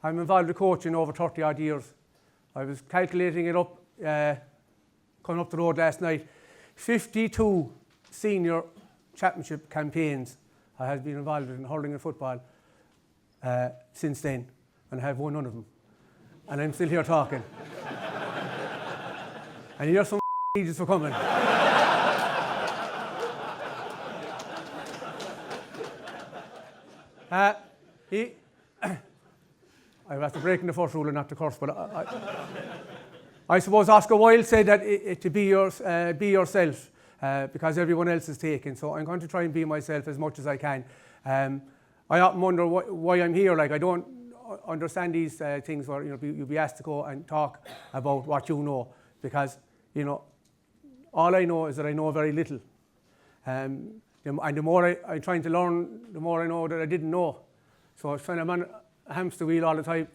I'm involved with coaching over 30 odd years. I was calculating it up, coming up the road last night. 52 senior championship campaigns I have been involved in hurling and football since then, and I have won none of them. And I'm still here talking. And here's some ages for coming. I was breaking the first rule and not the curse, but I suppose Oscar Wilde said that to be yourself, because everyone else is taken. So I'm going to try and be myself as much as I can. I often wonder why I'm here. Like, I don't understand these things where you'll be asked to go and talk about what you know, because all I know is that I know very little. And the more I'm trying to learn, the more I know that I didn't know. So I'm trying to man a hamster wheel all the time.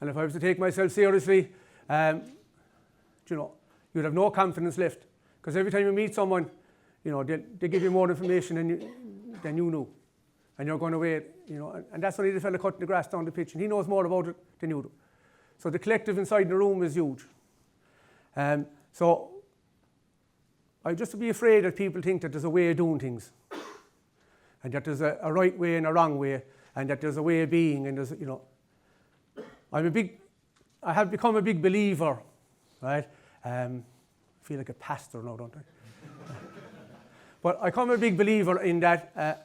And if I was to take myself seriously, you'd have no confidence left. Because every time you meet someone, they give you more information than you knew. And you're going away, and that's only the fella cutting the grass down the pitch, and he knows more about it than you do. So the collective inside the room is huge. So I just be afraid that people think that there's a way of doing things, and that there's a right way and a wrong way, and that there's a way of being, and there's, I have become a big believer, right? I feel like a pastor now, don't I? But I become a big believer in that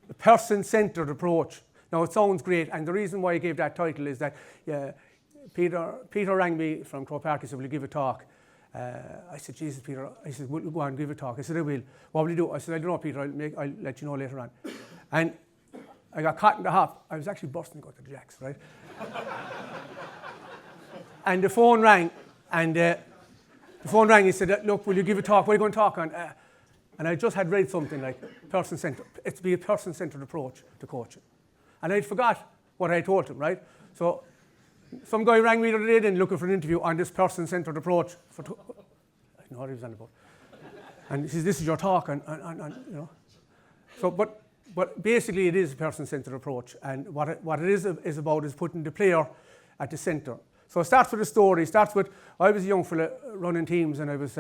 the person-centred approach. Now, it sounds great, and the reason why I gave that title is that Peter rang me from Crow Park. He said, will you give a talk? I said, Jesus, Peter. I said, will you go on and give a talk? I said, I will. What will you do? I said, I don't know, Peter. I'll let you know later on. And I got caught in the hop. I was actually bursting out of the jacks, right? And the phone rang, and he said, look, will you give a talk? What are you going to talk on? And I just had read something like person-centred. It's to be a person-centred approach to coaching. And I'd forgot what I told him, right? So some guy rang me the other day then looking for an interview on this person-centred approach. I know what he was on about. And he says, this is your talk, and. So, but basically it is a person-centred approach. And what it is about is putting the player at the centre. So it starts with a story. It starts with, I was a young fella running teams, and I was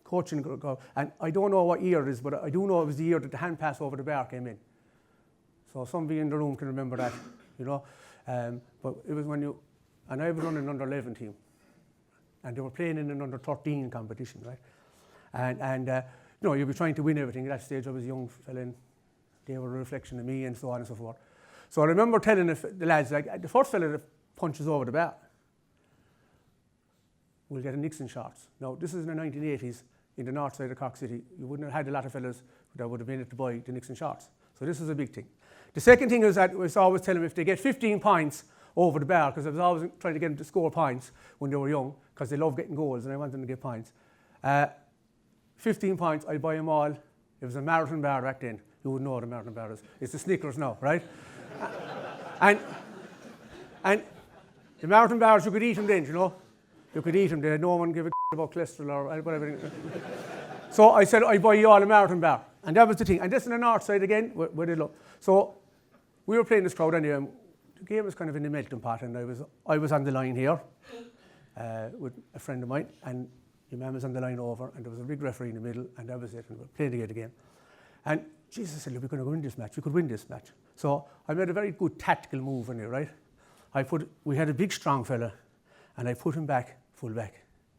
coaching, and I don't know what year it is, but I do know it was the year that the hand pass over the bar came in. So somebody in the room can remember that, but it was and I was running an under 11 team, and they were playing in an under 13 competition, right? And you'll be trying to win everything. At that stage, I was a young fella, and they were a reflection of me, and so on and so forth. So I remember telling the lads, like, the first fella that punches over the bar will get a Nixon shorts. Now, this is in the 1980s. In the north side of Cork City, you wouldn't have had a lot of fellas that would have been able to buy the Nixon shorts. So this is a big thing. The second thing is that I was always telling them if they get 15 points over the bar, because I was always trying to get them to score points when they were young, because they love getting goals and I want them to get points. 15 points, I'd buy them all. It was a marathon bar back then. You wouldn't know what a marathon bar is. It's the Snickers now, right? and the marathon bars, you could eat them then, You could eat them. No one gave a about cholesterol or whatever. So I said, I buy you all a marathon bar. And that was the thing. And this in the north side again, where they look. So we were playing this crowd anyway. The game was kind of in the melting pot, and I was on the line here with a friend of mine, and your man was on the line over, and there was a big referee in the middle, and that was it. And we were playing the game. And Jesus said, look, we're going to win this match. We could win this match. So I made a very good tactical move in here, right? We had a big, strong fella, and I put him back, full back.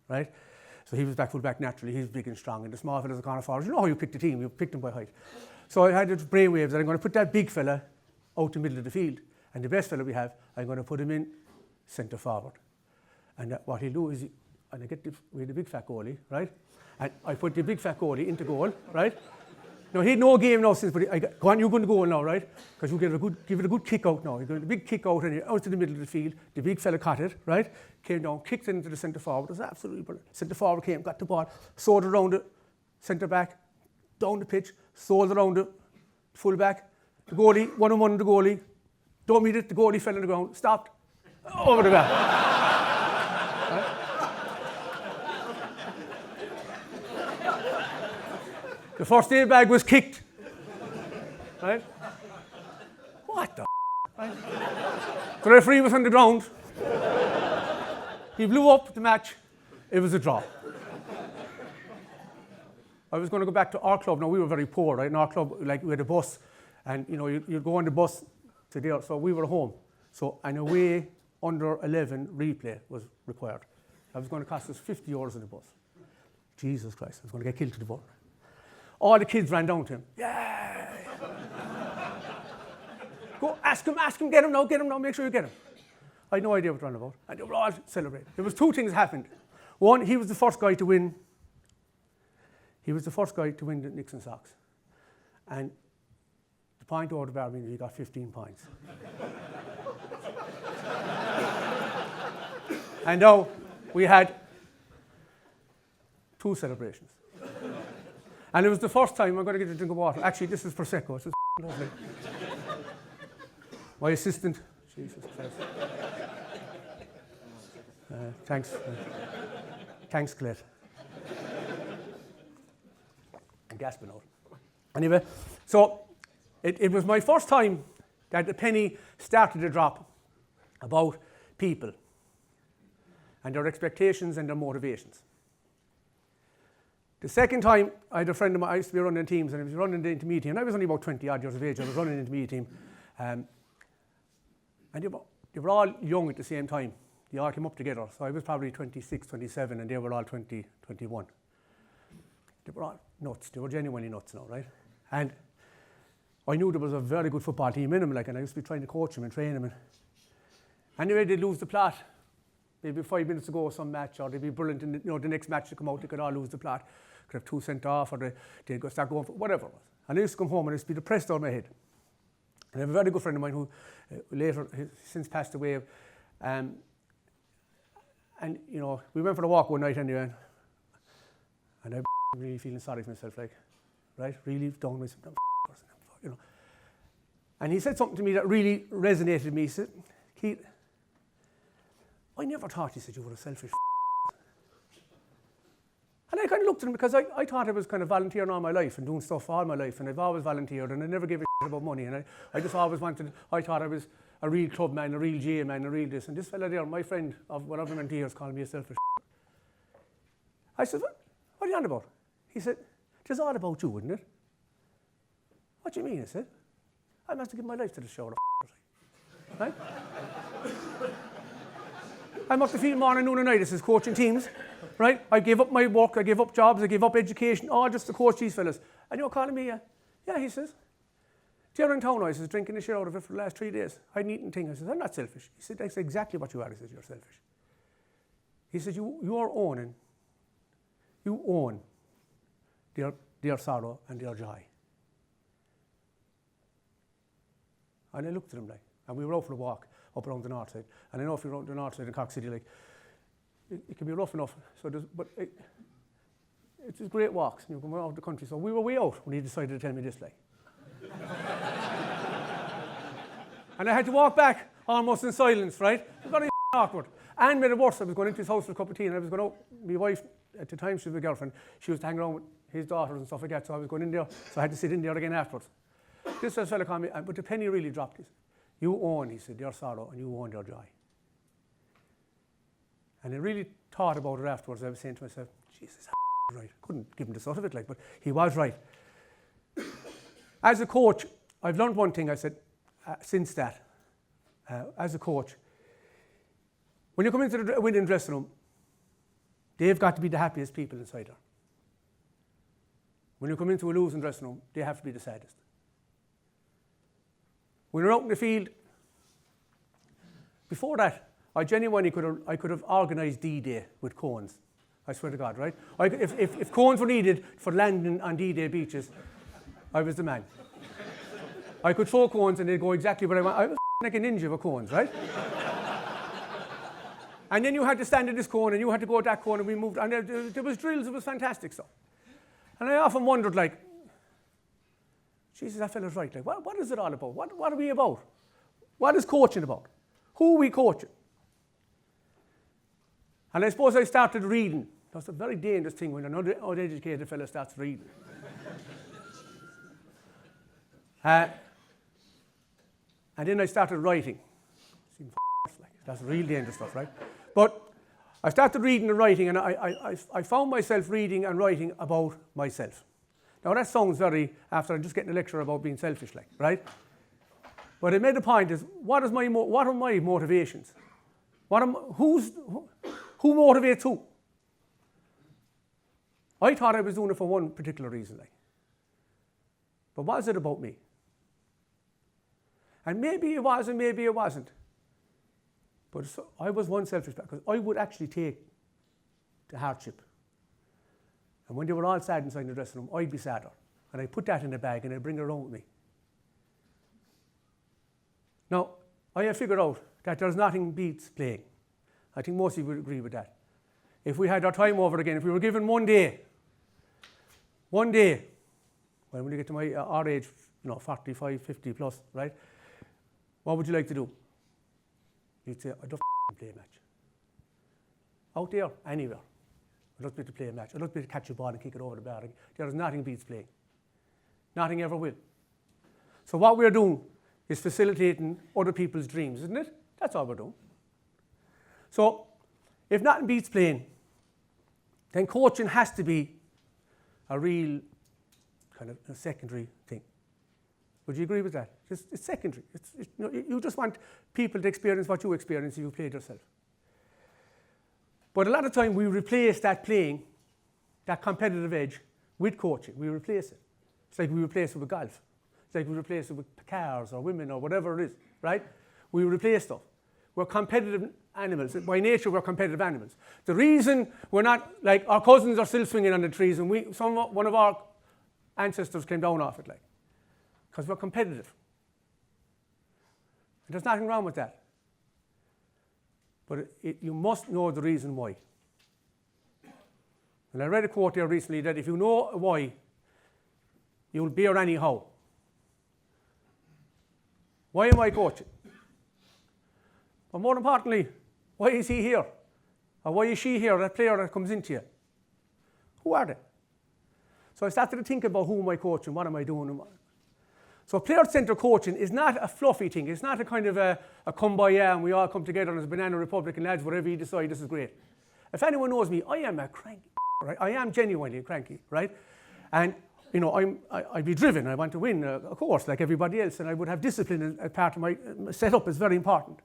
Right? So he was back full back naturally. He's big and strong, and the small fella's a corner forward. You know how you pick the team, you pick them by height. So I had the brainwaves that I'm going to put that big fella out the middle of the field, and the best fella we have, I'm going to put him in centre forward. And what he'll do is, we had a big fat goalie, right? And I put the big fat goalie into goal, right? Now he had no game now since, but go on, you're going to goal now, right? Because you give it a good kick out now. You're going to big kick out, and you're out to the middle of the field. The big fella caught it, right? Came down, kicked it into the centre forward. It was absolutely brilliant. Centre forward came, got the ball, sold it around the centre back, down the pitch, sold it around the full back. The goalie, 1-on-1 with the goalie, dummied it, the goalie fell on the ground, stopped, over the back. The first aid bag was kicked. Right? What the Right? The referee was on the ground. He blew up the match. It was a draw. I was going to go back to our club. Now, we were very poor, right? In our club, like, we had a bus, and, you know, you'd go on the bus to there. So we were home. So an away under 11 replay was required. That was going to cost us €50 in the bus. Jesus Christ, I was going to get killed to the button. All the kids ran down to him. Yeah! Go, ask him, get him now, make sure you get him. I had no idea what to run about. And they were all celebrating. There was two things happened. One, he was the first guy to win. He was the first guy to win the Nixon socks. And the point over the bar means he got 15 points. And now we had 2 celebrations. And it was the first time, I'm going to get a drink of water. Actually, this is Prosecco. This is lovely. My assistant, Jesus Christ. Thanks, Colette. I'm gasping out. Anyway, so it was my first time that the penny started to drop about people and their expectations and their motivations. The second time, I had a friend of mine, I used to be running teams, and I was running the intermediate team, and I was only about 20 odd years of age. I was running the intermediate team. And they were all young at the same time. They all came up together. So I was probably 26, 27, and they were all 20, 21. They were all nuts. They were genuinely nuts now, right? And I knew there was a very good football team in them, like, and I used to be trying to coach them and train them. And anyway, they'd lose the plot. Maybe 5 minutes to go, some match, or they'd be brilliant in the next match to come out, they could all lose the plot. Could have 2 sent off, or they'd go start going for whatever it was. And I used to come home and I used to be depressed out of my head. And I have a very good friend of mine who later has since passed away. And, you know, we went for a walk one night anyway, and I really feeling sorry for myself, like, right? Really down myself, you know. And he said something to me that really resonated with me. He said, Keith, I never thought, he said, you were a selfish And I kind of looked at him because I thought I was kind of volunteering all my life and doing stuff all my life, and I've always volunteered, and I never gave a about money, and I just always I thought I was a real club man, a real GA man, a real this, and this fella there, my friend of whatever many years, called me a selfish I said, what are you on about? He said, it's all about you, isn't it? What do you mean? I said, I must have given my life to the show, right? I must have feel morning, noon and night. This is coaching teams, right? I gave up my work, I gave up jobs, I gave up education, all just to coach these fellas. And you're calling me, yeah, he says. They're in town, I says, drinking the shit out of it for the last 3 days. I hadn't eaten a thing. I said, I'm not selfish. He said, that's exactly what you are. He says, you're selfish. He said, you own their sorrow and their joy. And I looked at him like, and we were out for a walk up around the north side. And I know if you're around the north side in Cork City, like, it can be rough enough. So it's just great walks, and you come out the country. So we were way out when he decided to tell me this, like. And I had to walk back almost in silence, right? It was very awkward. And made it worse, I was going into his house for a cup of tea, and I was going out. My wife, at the time, she was my girlfriend. She was hanging around with his daughters and stuff like that, so I was going in there. So I had to sit in there again afterwards. This fella called me, but the penny really dropped. You own, he said, their sorrow, and you own their joy. And I really thought about it afterwards. I was saying to myself, Jesus, right. Couldn't give him the sort of it, like, but he was right. As a coach, I've learned one thing, I said, since that. As a coach, when you come into the winning dressing room, they've got to be the happiest people inside there. When you come into a losing dressing room, they have to be the saddest. When you're out in the field, before that, I genuinely could have organised D-Day with cones. I swear to God, right? If cones were needed for landing on D-Day beaches, I was the man. I could throw cones and they'd go exactly where I want. I was like a ninja with cones, right? And then you had to stand at this cone and you had to go at that cone, and we moved. And there was drills, it was fantastic stuff. And I often wondered, like, Jesus, that fella's right. Like, what is it all about? What are we about? What is coaching about? Who are we coaching? And I suppose I started reading. That's a very dangerous thing when an uneducated fella starts reading. And then I started writing. That's real dangerous stuff, right? But I started reading and writing, and I found myself reading and writing about myself. Now that sounds very, after I'm just getting a lecture about being selfish, right? But I made the point is, what are my motivations? Who motivates who? I thought I was doing it for one particular reason, but was it about me? And maybe it was and maybe it wasn't. But I was one selfish because I would actually take the hardship. And when they were all sad inside the dressing room, I'd be sadder. And I'd put that in a bag and I'd bring it around with me. Now, I have figured out that there's nothing beats playing. I think most of you would agree with that. If we had our time over again, if we were given one day, when you get to our age, 45, 50 plus, right? What would you like to do? You'd say, I'd love to play a match. Out there, anywhere. I'd love to play a match. I'd love to catch a ball and kick it over the bar. There is nothing beats playing. Nothing ever will. So what we're doing is facilitating other people's dreams, isn't it? That's all we're doing. So if nothing beats playing, then coaching has to be a real kind of a secondary thing. Would you agree with that? It's secondary. You just want people to experience what you experience if you played yourself. But a lot of time we replace that playing, that competitive edge, with coaching. We replace it. It's like we replace it with golf. It's like we replace it with cars or women or whatever it is, right? We replace stuff. We're competitive animals. By nature, we're competitive animals. The reason we're not, like our cousins are still swinging on the trees and one of our ancestors came down off it, because we're competitive. And there's nothing wrong with that. But you must know the reason why. And I read a quote there recently that if you know why, you'll bear anyhow. Why am I coaching? But more importantly, why is he here? Or why is she here, that player that comes into you? Who are they? So I started to think about who am I coaching, what am I doing? So player-centered coaching is not a fluffy thing. It's not a kind of a kumbaya and we all come together as a banana republic and lads, whatever you decide, this is great. If anyone knows me, I am a cranky, right? I am genuinely cranky, right? And I'd be driven. I want to win, of course, like everybody else, and I would have discipline as part of my setup is very important.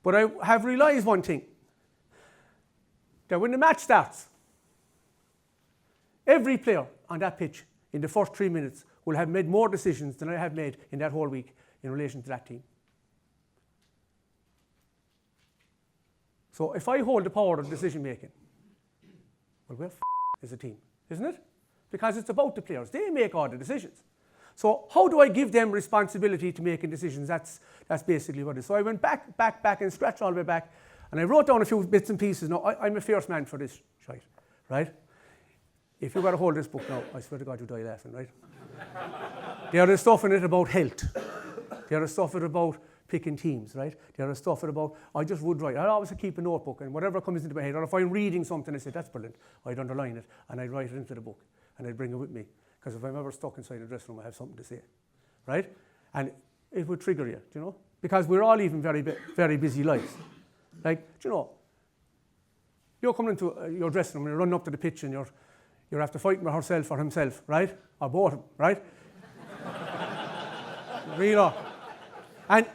But I have realised one thing, that when the match starts, every player on that pitch in the first 3 minutes will have made more decisions than I have made in that whole week in relation to that team. So if I hold the power of decision making, well, we're as a team, isn't it? Because it's about the players. They make all the decisions. So how do I give them responsibility to making decisions? That's basically what it is. So I went back and scratched all the way back, and I wrote down a few bits and pieces. Now, I'm a fierce man for this shite, right? If you got to hold this book now, I swear to God, you die laughing, right? There is stuff in it about health. There is stuff in it about picking teams, right? There is stuff in it about, I just would write. I always keep a notebook, and whatever comes into my head, or if I'm reading something, I say, that's brilliant. I'd underline it, and I'd write it into the book, and I'd bring it with me. Because if I'm ever stuck inside a dressing room, I have something to say, right? And it would trigger you, Because we're all living very, very busy lives. Like, you're coming into your dressing room, and you're running up to the pitch, and you're after fighting with herself or himself, right? Or both of them, right? Real. And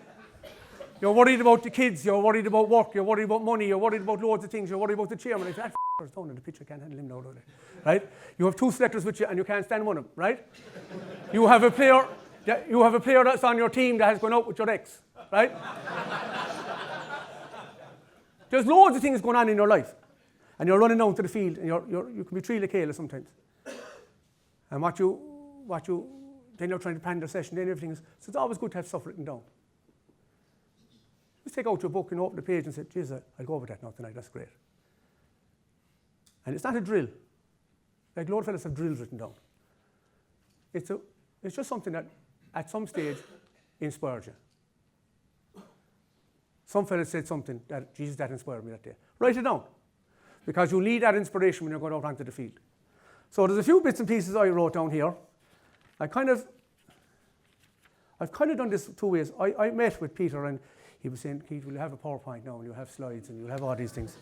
you're worried about the kids, you're worried about work, you're worried about money, you're worried about loads of things, you're worried about the chairman. If that f***er's down in the pitch, I can't handle him now, right? You have two selectors with you and you can't stand one of them, right? You have a player that's on your team that has gone out with your ex, right? There's loads of things going on in your life. And you're running down to the field and you can be Tríla Céile sometimes. And then you're trying to plan the session, then everything is, so it's always good to have stuff written down. Just take out your book and open the page and say, geez, I'll go over that now tonight, that's great. And it's not a drill. Like a lot of fellas have drills written down. It's just something that at some stage inspired you. Some fellas said something that, Jesus, that inspired me that day. Write it down. Because you'll need that inspiration when you're going out onto the field. So there's a few bits and pieces I wrote down here. I've kind of done this two ways. I met with Peter and he was saying, Keith, we'll have a PowerPoint now and you'll have slides and you'll have all these things.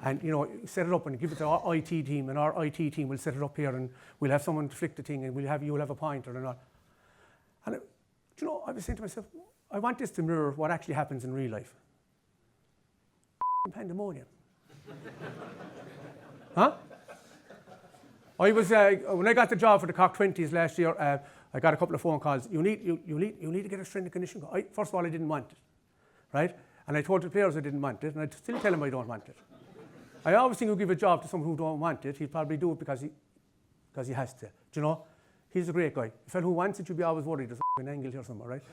And, you know, set it up and give it to our IT team and our IT team will set it up here and we'll have someone to flick the thing and you'll have a pointer and all. And, you know, I was saying to myself, I want this to mirror what actually happens in real life. Pandemonium. Huh? I was, when I got the job for the Cock 20s last year, I got a couple of phone calls. You need to get a strength and conditioning. First of all, I didn't want it, right? And I told the players I didn't want it, and I still tell them I don't want it. I always think you give a job to someone who don't want it, he'll probably do it because he has to. Do you know? He's a great guy. A fellow who wants it, you'll be always worried there's an angle here somewhere, right?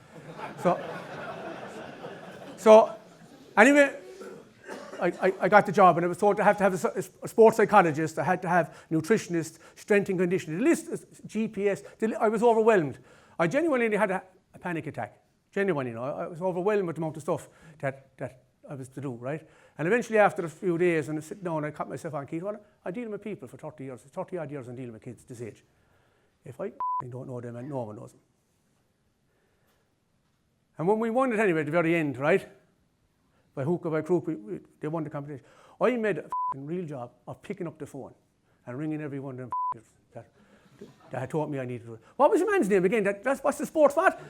So anyway, I got the job and I was told to have a sports psychologist, I had to have nutritionist, strength and conditioning, the list, GPS, I was overwhelmed. I genuinely had a panic attack. Genuinely, you know, I was overwhelmed with the amount of stuff that I was to do, right? And eventually after a few days, and I sit down, I cut myself on, Keith, well, I'm dealing with people for 30 years, 30 odd years I'm dealing with kids this age. If I don't know them and no one knows them. And when we won it anyway at the very end, right? By hook or by crook, they won the competition. I made a real job of picking up the phone and ringing every one of them that had taught me I needed to do it. What was your man's name again? What's the sports what?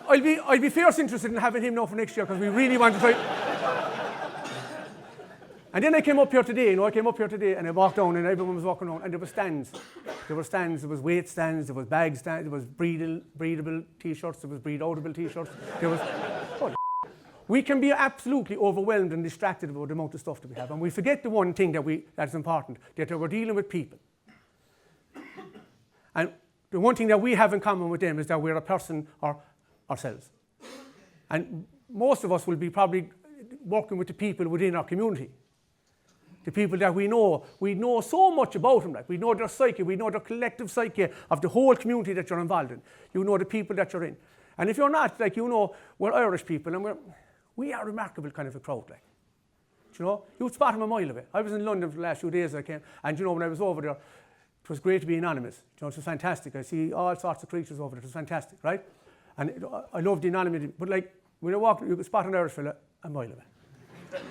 I'll be fierce interested in having him now for next year because we really want to try. And then I came up here today, and I walked down and everyone was walking around and there were stands. There was weight stands, there was bag stands, there was breathable t-shirts, there was breathe-outable t-shirts. We can be absolutely overwhelmed and distracted about the amount of stuff that we have. And we forget the one thing that's important, that we're dealing with people. And the one thing that we have in common with them is that we're a person or ourselves. And most of us will be probably working with the people within our community. The people that we know so much about them, like we know their psyche, we know their collective psyche of the whole community that you're involved in. You know the people that you're in. And if you're not, like, you know, we're Irish people and we are a remarkable kind of a crowd, like. Do you know? You'd spot them a mile away. I was in London for the last few days I came, and you know, when I was over there, it was great to be anonymous. You know, it was fantastic. I see all sorts of creatures over there. It was fantastic, right? And I loved the anonymity. But like, when I walked, you could spot an Irish fella a mile away.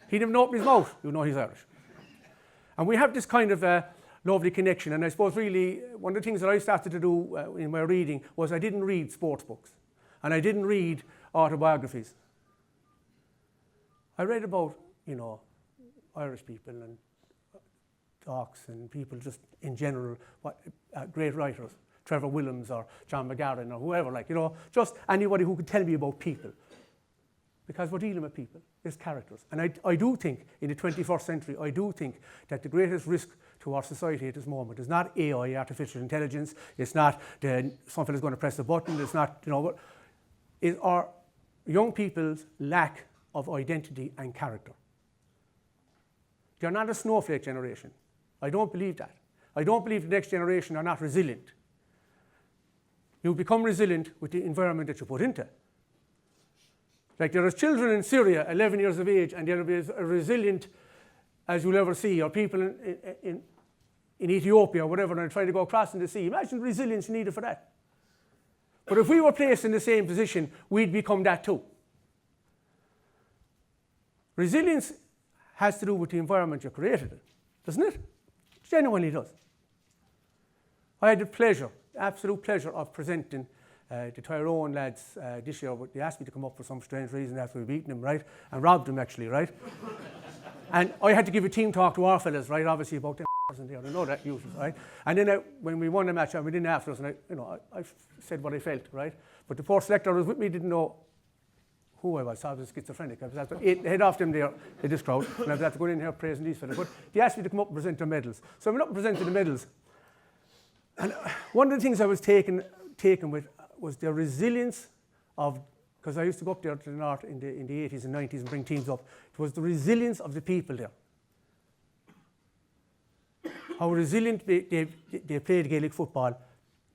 He didn't open his mouth, you know he's Irish. And we have this kind of lovely connection. And I suppose really one of the things that I started to do in my reading was I didn't read sports books. And I didn't read autobiographies. I read about, you know, Irish people and talks and people just in general, great writers, Trevor Willems or John McGarren or whoever, like, you know, just anybody who could tell me about people. Because we're dealing with people, there's characters. And I do think, in the 21st century, I do think that the greatest risk to our society at this moment is not AI, artificial intelligence, it's not some fella's going to press a button, it's not, you know, it's our young people's lack of identity and character. They're not a snowflake generation. I don't believe that. I don't believe the next generation are not resilient. You become resilient with the environment that you put into. Like there are children in Syria, 11 years of age, and they'll be as resilient as you'll ever see, or people in Ethiopia or whatever, and try to go across in the sea. Imagine the resilience needed for that. But if we were placed in the same position, we'd become that too. Resilience has to do with the environment you created in, doesn't it? It genuinely does. I had the pleasure, absolute pleasure of presenting the Tyrone lads this year. They asked me to come up for some strange reason after we beaten them, right? And robbed them actually, right? And I had to give a team talk to our fellas, right? Obviously about them in there, I know that usually, right? And then when we won the match, we didn't after us, and I said what I felt, right? But the poor selector who was with me didn't know who I was. So I was schizophrenic. I was after head off them there in this crowd, and I was after going in here praising these fellas. But they asked me to come up and present their medals. So I went up and presented the medals. And one of the things I was taken with was their resilience of, because I used to go up there to the north in the 80s and 90s and bring teams up. It was the resilience of the people there. How resilient they played Gaelic football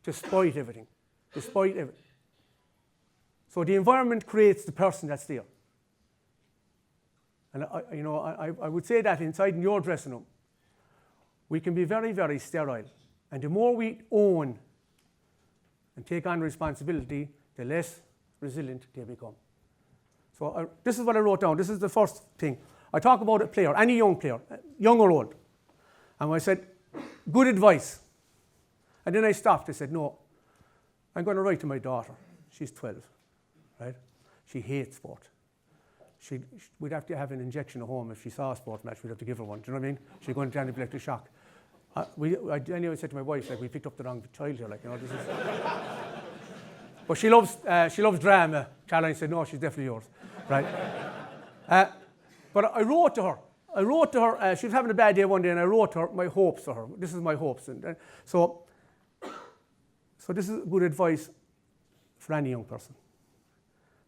despite everything. Despite everything. So the environment creates the person that's there. And I would say that inside in your dressing room, we can be very, very sterile. And the more we own and take on responsibility, the less resilient they become. So this is what I wrote down. This is the first thing. I talk about a player, any young player, young or old. And I said, good advice. And then I stopped. I said, no, I'm going to write to my daughter. She's 12, right? She hates sport. We'd have to have an injection at home if she saw a sport match. We'd have to give her one. Do you know what I mean? She'd go into anaphylactic shock. Anyway, I said to my wife, like, we picked up the wrong child here, like, you know, this is. But she loves drama. Caroline said, no, she's definitely yours, right? But I wrote to her. She was having a bad day one day, and I wrote to her my hopes for her. This is my hopes, and so this is good advice for any young person.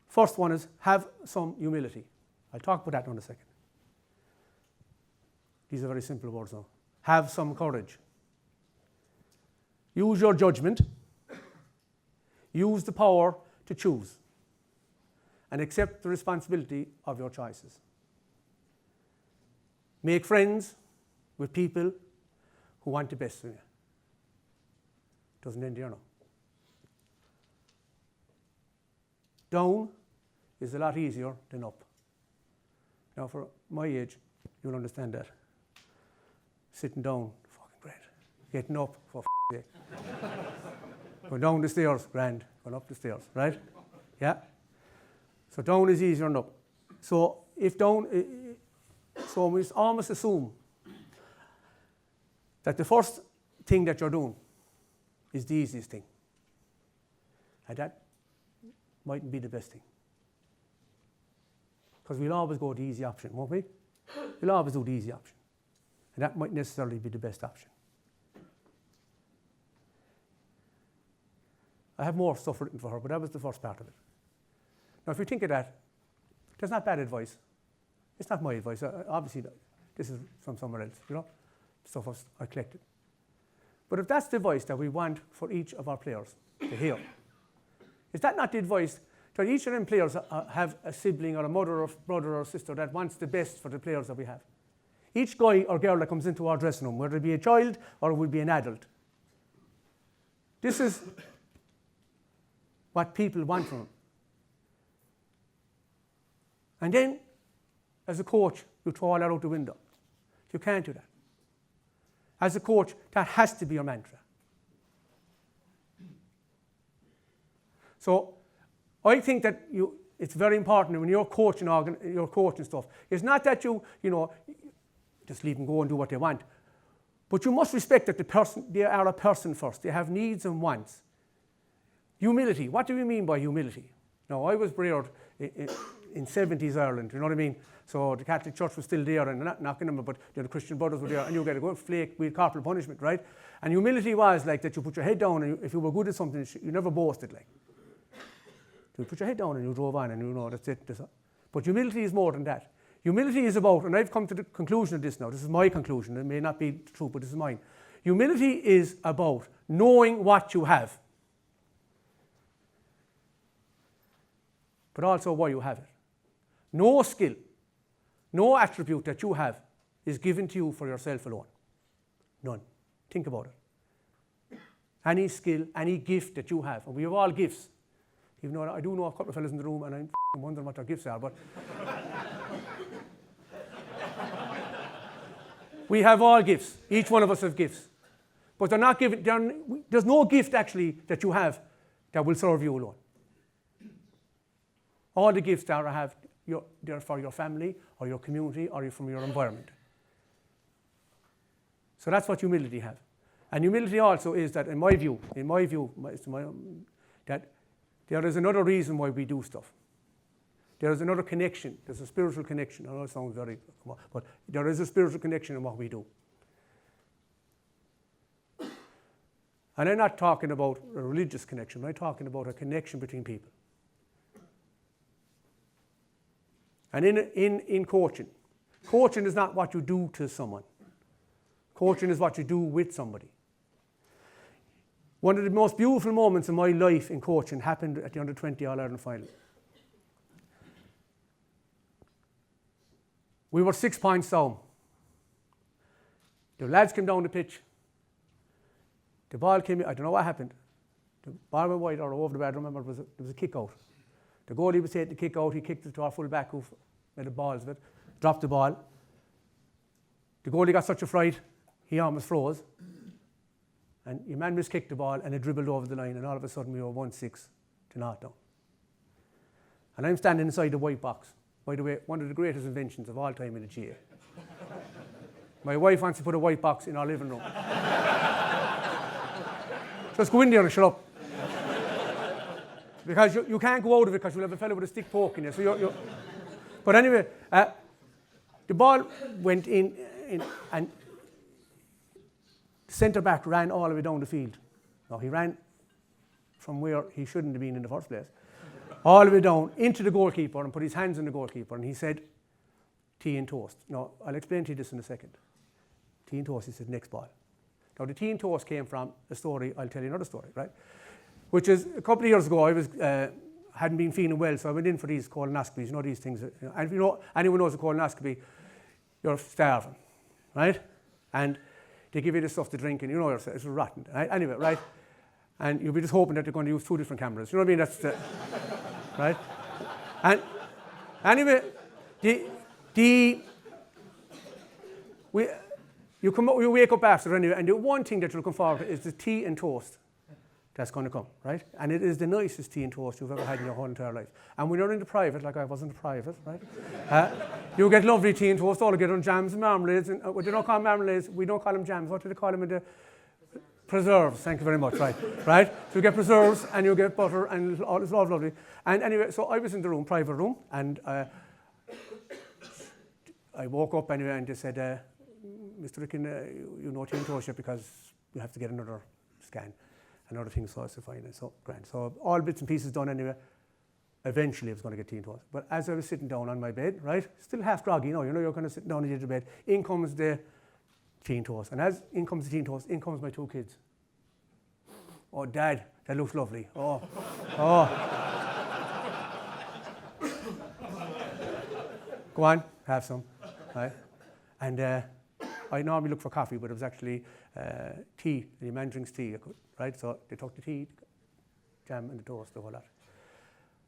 First one is have some humility. I'll talk about that in a second. These are very simple words now. Have some courage. Use your judgment. Use the power to choose. And accept the responsibility of your choices. Make friends with people who want the best for you. Doesn't end here now. Down is a lot easier than up. Now, for my age, you'll understand that. Sitting down, fucking great. Getting up, for sake. Going down the stairs, grand. Going up the stairs, right? Yeah? So down is easier than up. So if down, so we almost assume that the first thing that you're doing is the easiest thing. And that mightn't be the best thing. Because we'll always go the easy option, won't we? We'll always do the easy option. And that might necessarily be the best option. I have more stuff written for her, but that was the first part of it. Now, if you think of that, that's not bad advice. It's not my advice. Obviously, this is from somewhere else, you know, stuff I collected. But if that's the advice that we want for each of our players to hear, is that not the advice that each of them players have a sibling or a mother or brother or sister that wants the best for the players that we have? Each guy or girl that comes into our dressing room, whether it be a child or it would be an adult, this is what people want from them. And then, as a coach, you throw all that out the window. You can't do that. As a coach, that has to be your mantra. So, I think that it's very important when you're coaching stuff. It's not that you just leave them go and do what they want. But you must respect that they are a person first. They have needs and wants. Humility. What do we mean by humility? Now, I was reared in 70s Ireland, you know what I mean? So the Catholic Church was still there, and they're not knocking them, but the Christian brothers were there, and you get a good flake with corporal punishment, right? And humility was like that you put your head down, and if you were good at something, you never boasted, like. You put your head down and you drove on, and you know, that's it. But humility is more than that. Humility is about, and I've come to the conclusion of this now, this is my conclusion, it may not be true, but this is mine. Humility is about knowing what you have, but also why you have it. No skill, no attribute that you have is given to you for yourself alone. None. Think about it. Any skill, any gift that you have, and we have all gifts, even though I do know a couple of fellas in the room and I'm wondering what their gifts are, but we have all gifts. Each one of us have gifts. But they're not given, there's no gift actually that you have that will serve you alone. All the gifts that I have, they're for your family or your community or from your environment. So that's what humility has. And humility also is that, in my view, that there is another reason why we do stuff. There is another connection. There's a spiritual connection. I know it sounds very, but there is a spiritual connection in what we do. And I'm not talking about a religious connection. I'm talking about a connection between people. And in coaching is not what you do to someone. Coaching is what you do with somebody. One of the most beautiful moments in my life in coaching happened at the Under-20 All-Ireland final. We were 6 points down. The lads came down the pitch. The ball came in, I don't know what happened. The ball went wide or over the bar, I don't remember, there was a kick out. The goalie was taking the kick out, he kicked it to our full back who made the balls of it, dropped the ball. The goalie got such a fright, he almost froze. And your man miskicked the ball and it dribbled over the line, and all of a sudden we were 1-6 to 0 down. And I'm standing inside the white box. By the way, one of the greatest inventions of all time in the GAA. My wife wants to put a white box in our living room. Just go in there and shut up. Because you can't go out of it because you'll have a fellow with a stick poking you. So but anyway, the ball went in and the centre back ran all the way down the field. Now he ran from where he shouldn't have been in the first place, all the way down into the goalkeeper and put his hands on the goalkeeper, and he said, tea and toast. Now, I'll explain to you this in a second. Tea and toast, he said, next ball. Now, the tea and toast came from a story, I'll tell you another story, right? Which is, a couple of years ago, I hadn't been feeling well, so I went in for these colonoscopies, you know, these things. And if you know, anyone knows a colonoscopy, you're starving, right? And they give you the stuff to drink, and you know yourself, it's rotten. Right? Anyway, right? And you'll be just hoping that they're going to use 2 different cameras. You know what I mean? That's the, right? And anyway, you wake up after anyway, and the one thing that you'll come forward to is the tea and toast that's going to come, right? And it is the nicest tea and toast you've ever had in your whole entire life. And when you're in the private, like I was in the private, right? You get lovely tea and toast, all you get on jams and marmalades. And what do you not call marmalades? We don't call them jams. What do they call them in the preserves? Thank you very much, right? Right? So you get preserves and you get butter and all, it's all lovely. And anyway, so I was in the room, private room, and I woke up anyway and they said, Mr. Ricken, you know tea and toast yet because you have to get another scan. Another thing, so I was fine, and so grand. So all bits and pieces done anyway. Eventually I was going to get tea and toast. But as I was sitting down on my bed, right, still half groggy, you know you're kind of sitting down on the edge of the bed, in comes the tea and toast. And as in comes the tea and toast, in comes my 2 kids. Oh, Dad, that looks lovely. Oh. Go on, have some, right? And I normally look for coffee, but it was actually tea, and your man drinks tea, right? So they took the tea, jam and the toast, the whole lot.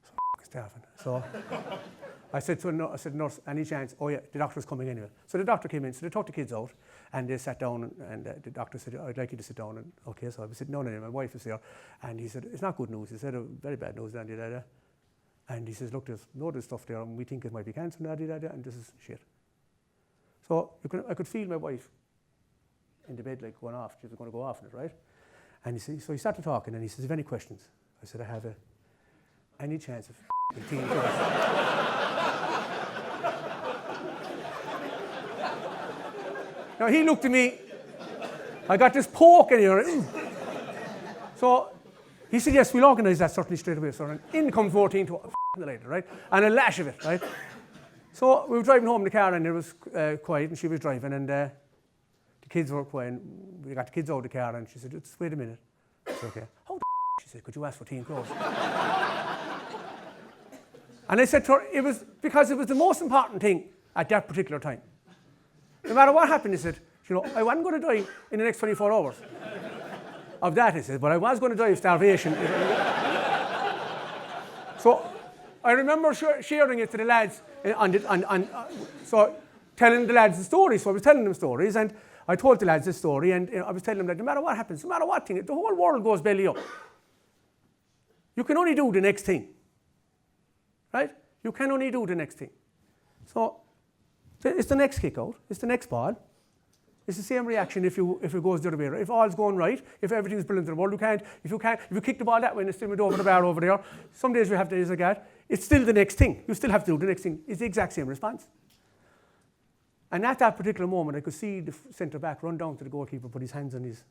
So starving. So I said to her, nurse, any chance? Oh yeah, the doctor's coming anyway. So the doctor came in, so they took the kids out, and they sat down, and the doctor said, I'd like you to sit down. And okay, so I was sitting down anyway, my wife is there, and he said, it's not good news. He said, very bad news, da. And he says, look, there's loads of stuff there, and we think it might be cancer, da, and this is shit. So I could feel my wife in the bed like going off. She was going to go off in it, right? And so he started talking, and he says, have any questions? I said, I have any chance of tea and toast? Now he looked at me, I got this poke in here. So he said, yes, we'll organise that certainly straight away, sir. And in comes 14 to the later, right? And a lash of it, right? So we were driving home in the car, and it was quiet, and she was driving, and the kids were quiet. We got the kids out of the car, and she said, just wait a minute. I said, okay. How the she said, could you ask for tea and toast? And I said to her, it was because it was the most important thing at that particular time. No matter what happened, he said, you know, I wasn't going to die in the next 24 hours of that, he said, but I was going to die of starvation. So I remember sharing it to the lads, so telling the lads the story. So I was telling them stories, and I told the lads this story, and I was telling them that no matter what happens, no matter what thing, the whole world goes belly up. You can only do the next thing, right? You can only do the next thing. So it's the next kick out, it's the next ball. It's the same reaction if it goes the other way. If all's going right, if everything's brilliant in the world, if you kick the ball that way and it's still over the bar over there, some days you have days like that, it's still the next thing. You still have to do the next thing. It's the exact same response. And at that particular moment, I could see the centre back run down to the goalkeeper, put his hands on his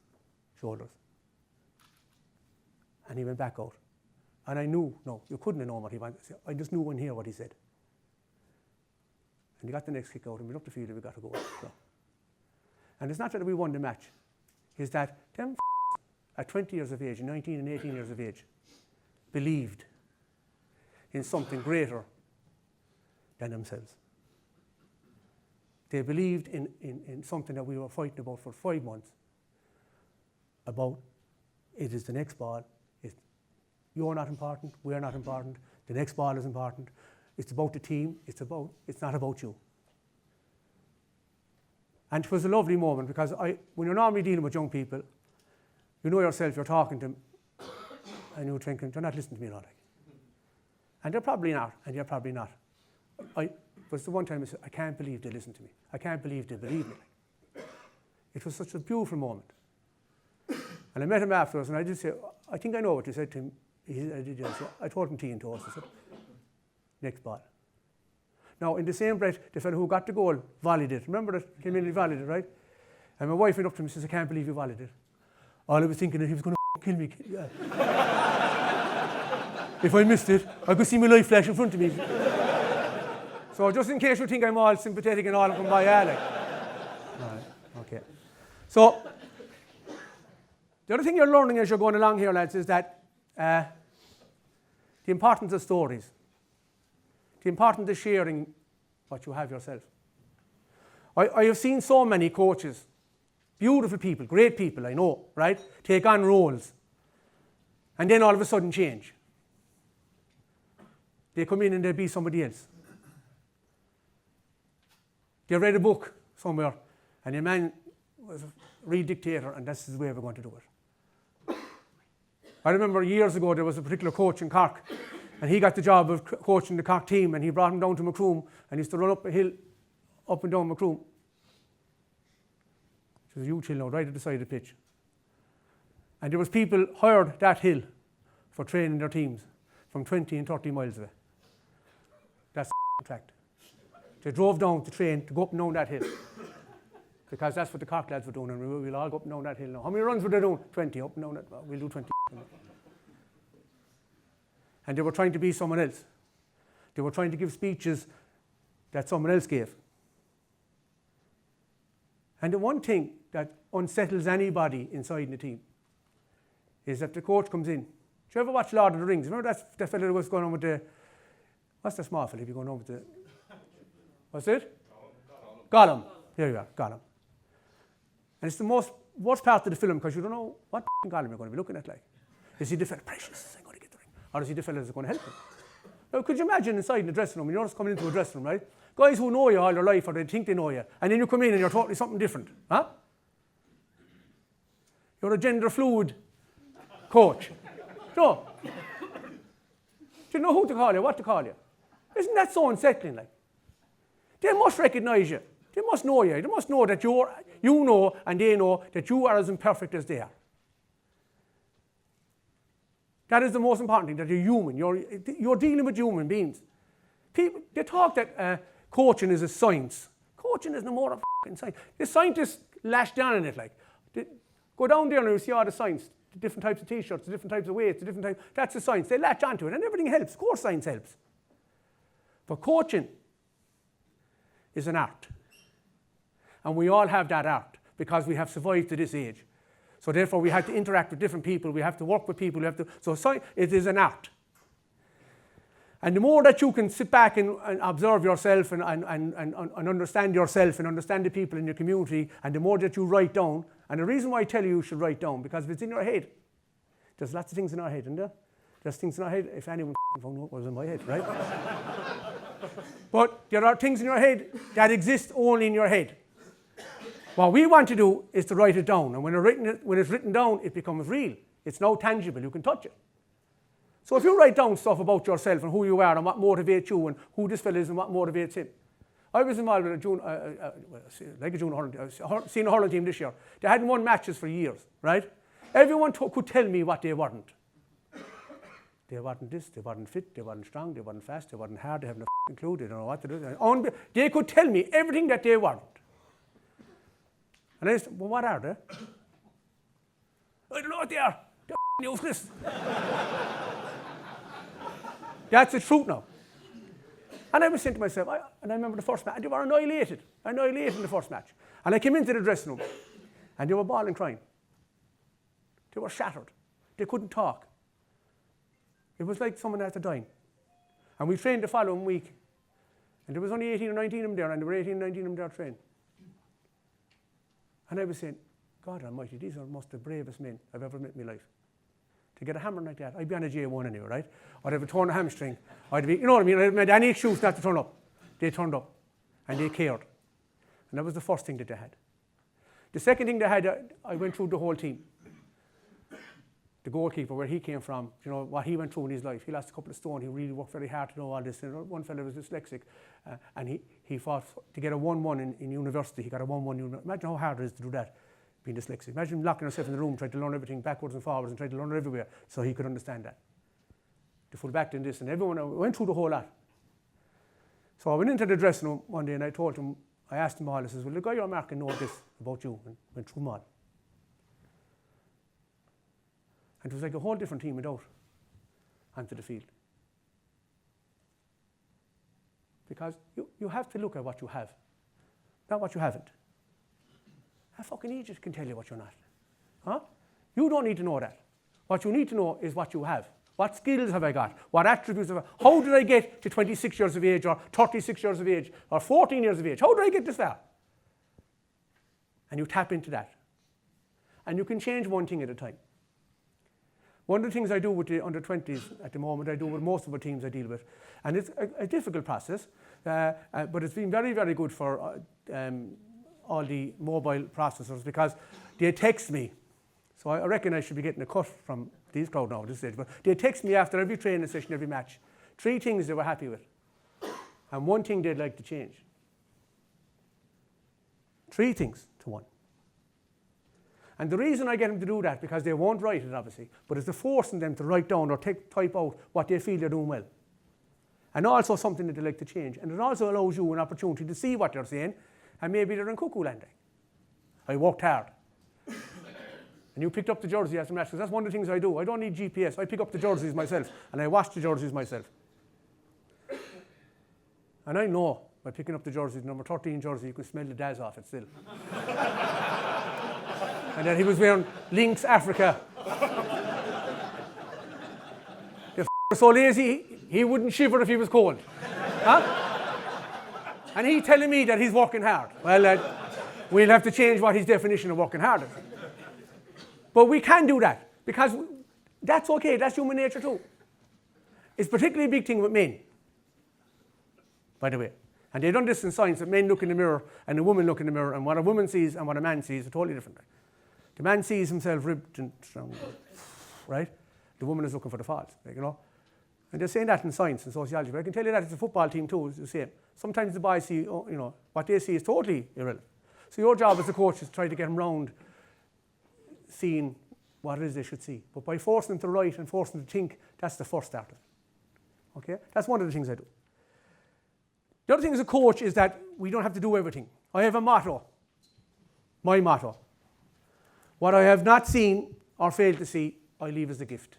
shoulders. And he went back out. And I knew, no, you couldn't have known what he wanted to say. I just knew and hear what he said. And he got the next kick out, and we up the field, and we got to go. So. And it's not that we won the match. It's that them at 20 years of age, 19 and 18 years of age, believed in something greater than themselves. They believed in something that we were fighting about for 5 months, about It is the next ball. You're not important, we're not important, the next ball is important. It's about the team, it's not about you. And it was a lovely moment because when you're normally dealing with young people, you know yourself, you're talking to them, and you're thinking, they're not listening to me at all. And they're probably not, and you're probably not. But the one time I said, I can't believe they listen to me. I can't believe they believe me. It was such a beautiful moment. And I met him afterwards, and I did say, I think I know what you said to him. I told him tea and toast. I said, next ball. Now, in the same breath, the fellow who got the goal volleyed it. Remember that? Came in and volleyed it, right? And my wife went up to him and says, I can't believe you volleyed it. All I was thinking that he was going to kill me. If I missed it, I could see my life flash in front of me. So just in case you think I'm all sympathetic and all, come by, Alec. All right, okay. So, the other thing you're learning as you're going along here, lads, is that the importance of stories. The importance of sharing what you have yourself. I have seen so many coaches, beautiful people, great people, I know, right, take on roles and then all of a sudden change. They come in and they be somebody else. They read a book somewhere and a man was a real dictator and this is the way we're going to do it. I remember years ago there was a particular coach in Cork and he got the job of coaching the Cork team and he brought him down to Macroom and he used to run up a hill, up and down Macroom. It was a huge hill now, right at the side of the pitch. And there was people hired that hill for training their teams from 20 and 30 miles away. That's a fact. They drove down to train to go up and down that hill. Because that's what the Cork lads were doing, and we'll all go up and down that hill now. How many runs were they doing? 20, up and down that. We'll do 20. And they were trying to be someone else. They were trying to give speeches that someone else gave. And the one thing that unsettles anybody inside the team is that the coach comes in. Did you ever watch Lord of the Rings? Remember that fellow that was going on with the... What's the small fellow if you're going on with the... What's it? Gollum. There you are, Gollum. And it's the worst part of the film because you don't know what Gollum you're going to be looking at like. Is he the fellow, precious, I'm going to get the ring? Or is he the fellow that's going to help him? Now, could you imagine inside in the dressing room, when you're just coming into a dressing room, right? Guys who know you all your life or they think they know you, and then you come in and you're totally something different. Huh? You're a gender fluid coach. No. Do you know who to call you, what to call you? Isn't that so unsettling? Like? They must recognise you. They must know you. They must know that you know and they know that you are as imperfect as they are. That is the most important thing, that you're human. You're dealing with human beings. People, they talk that coaching is a science. Coaching is no more a f***ing science. The scientists lash down on it like. Go down there and you see all the science. The different types of t-shirts, the different types of weights, the different types. That's the science. They latch onto it and everything helps. Of course science helps. But coaching is an art. And we all have that art because we have survived to this age. So therefore we have to interact with different people, we have to work with people, so it is an art. And the more that you can sit back and observe yourself and understand yourself and understand the people in your community, and the more that you write down, and the reason why I tell you should write down, because if it's in your head, there's lots of things in our head, isn't there? There's things in our head, if anyone found out what was in my head, right? But there are things in your head that exist only in your head. What we want to do is to write it down, and when it's written down, it becomes real. It's now tangible, you can touch it. So if you write down stuff about yourself and who you are and what motivates you and who this fellow is and what motivates him. I was involved with a senior hurling team this year. They hadn't won matches for years, right? Everyone could tell me what they weren't. They weren't this, they weren't fit, they weren't strong, they weren't fast, they weren't hard, they haven't a clue, they don't know what to do. They could tell me everything that they weren't. And I said, well, what are they? I don't know what they are. They're useless. That's the truth now. And I was saying to myself, and I remember the first match, they were annihilated in the first match. And I came into the dressing room, and they were bawling crying. They were shattered. They couldn't talk. It was like someone had to die. And we trained the following week, and there was only 18 or 19 of them there, and there were 18 or 19 of them there trained. And I was saying, God almighty, these are most the bravest men I've ever met in my life. To get a hammer like that, I'd be on a J1 anyway, right? I'd have a torn hamstring. I'd be, you know what I mean? I'd made any excuse not to turn up. They turned up, and they cared. And that was the first thing that they had. The second thing they had, I went through the whole team. The goalkeeper, where he came from, you know, what he went through in his life. He lost a couple of stone. He really worked very hard to know all this. And one fellow was dyslexic, and he fought to get a 1-1 in university. He got a 1-1. Imagine how hard it is to do that, being dyslexic. Imagine locking yourself in the room, trying to learn everything backwards and forwards and trying to learn it everywhere so he could understand that. The full back and this and everyone, I went through the whole lot. So I went into the dressing room one day and I asked him all, I says, well, the guy you're marking knows this about you, and went through them all. And it was like a whole different team went out onto the field. Because you have to look at what you have, not what you haven't. A fucking Egypt can tell you what you're not. Huh? You don't need to know that. What you need to know is what you have. What skills have I got? What attributes have I got? How did I get to 26 years of age or 36 years of age or 14 years of age? How did I get this far? And you tap into that. And you can change one thing at a time. One of the things I do with the under-20s at the moment, I do with most of the teams I deal with. And it's a difficult process, but it's been very, very good for all the mobile processors because they text me. So I reckon I should be getting a cut from these crowd now at this stage. But they text me after every training session, every match. 3 things they were happy with. And 1 thing they'd like to change. 3 things to 1. And the reason I get them to do that, because they won't write it, obviously, but it's the forcing them to write down or type out what they feel they're doing well. And also something that they like to change. And it also allows you an opportunity to see what they're saying, and maybe they're in cuckoo landing. I worked hard. And you picked up the jersey after match, because that's one of the things I do. I don't need GPS. I pick up the jerseys myself, and I wash the jerseys myself. And I know, by picking up the jerseys, number 13 jersey, you can smell the Daz off it still. And then he was wearing Lynx Africa. The was so lazy, he wouldn't shiver if he was cold. Huh? And he's telling me that he's working hard. Well, we'll have to change what his definition of working hard is. But we can do that, because that's okay, that's human nature too. It's particularly a big thing with men, by the way. And they've done this in science, that men look in the mirror and a woman look in the mirror, and what a woman sees and what a man sees are totally different. The man sees himself ribbed and strong, right? The woman is looking for the faults, you know. And they're saying that in science and sociology. But I can tell you that it's a football team too, it's the same. Sometimes the boys see, you know, what they see is totally irrelevant. So your job as a coach is to try to get them round seeing what it is they should see. But by forcing them to write and forcing them to think, that's the first start of it. Okay? That's one of the things I do. The other thing as a coach is that we don't have to do everything. I have a motto. My motto. What I have not seen or failed to see, I leave as a gift.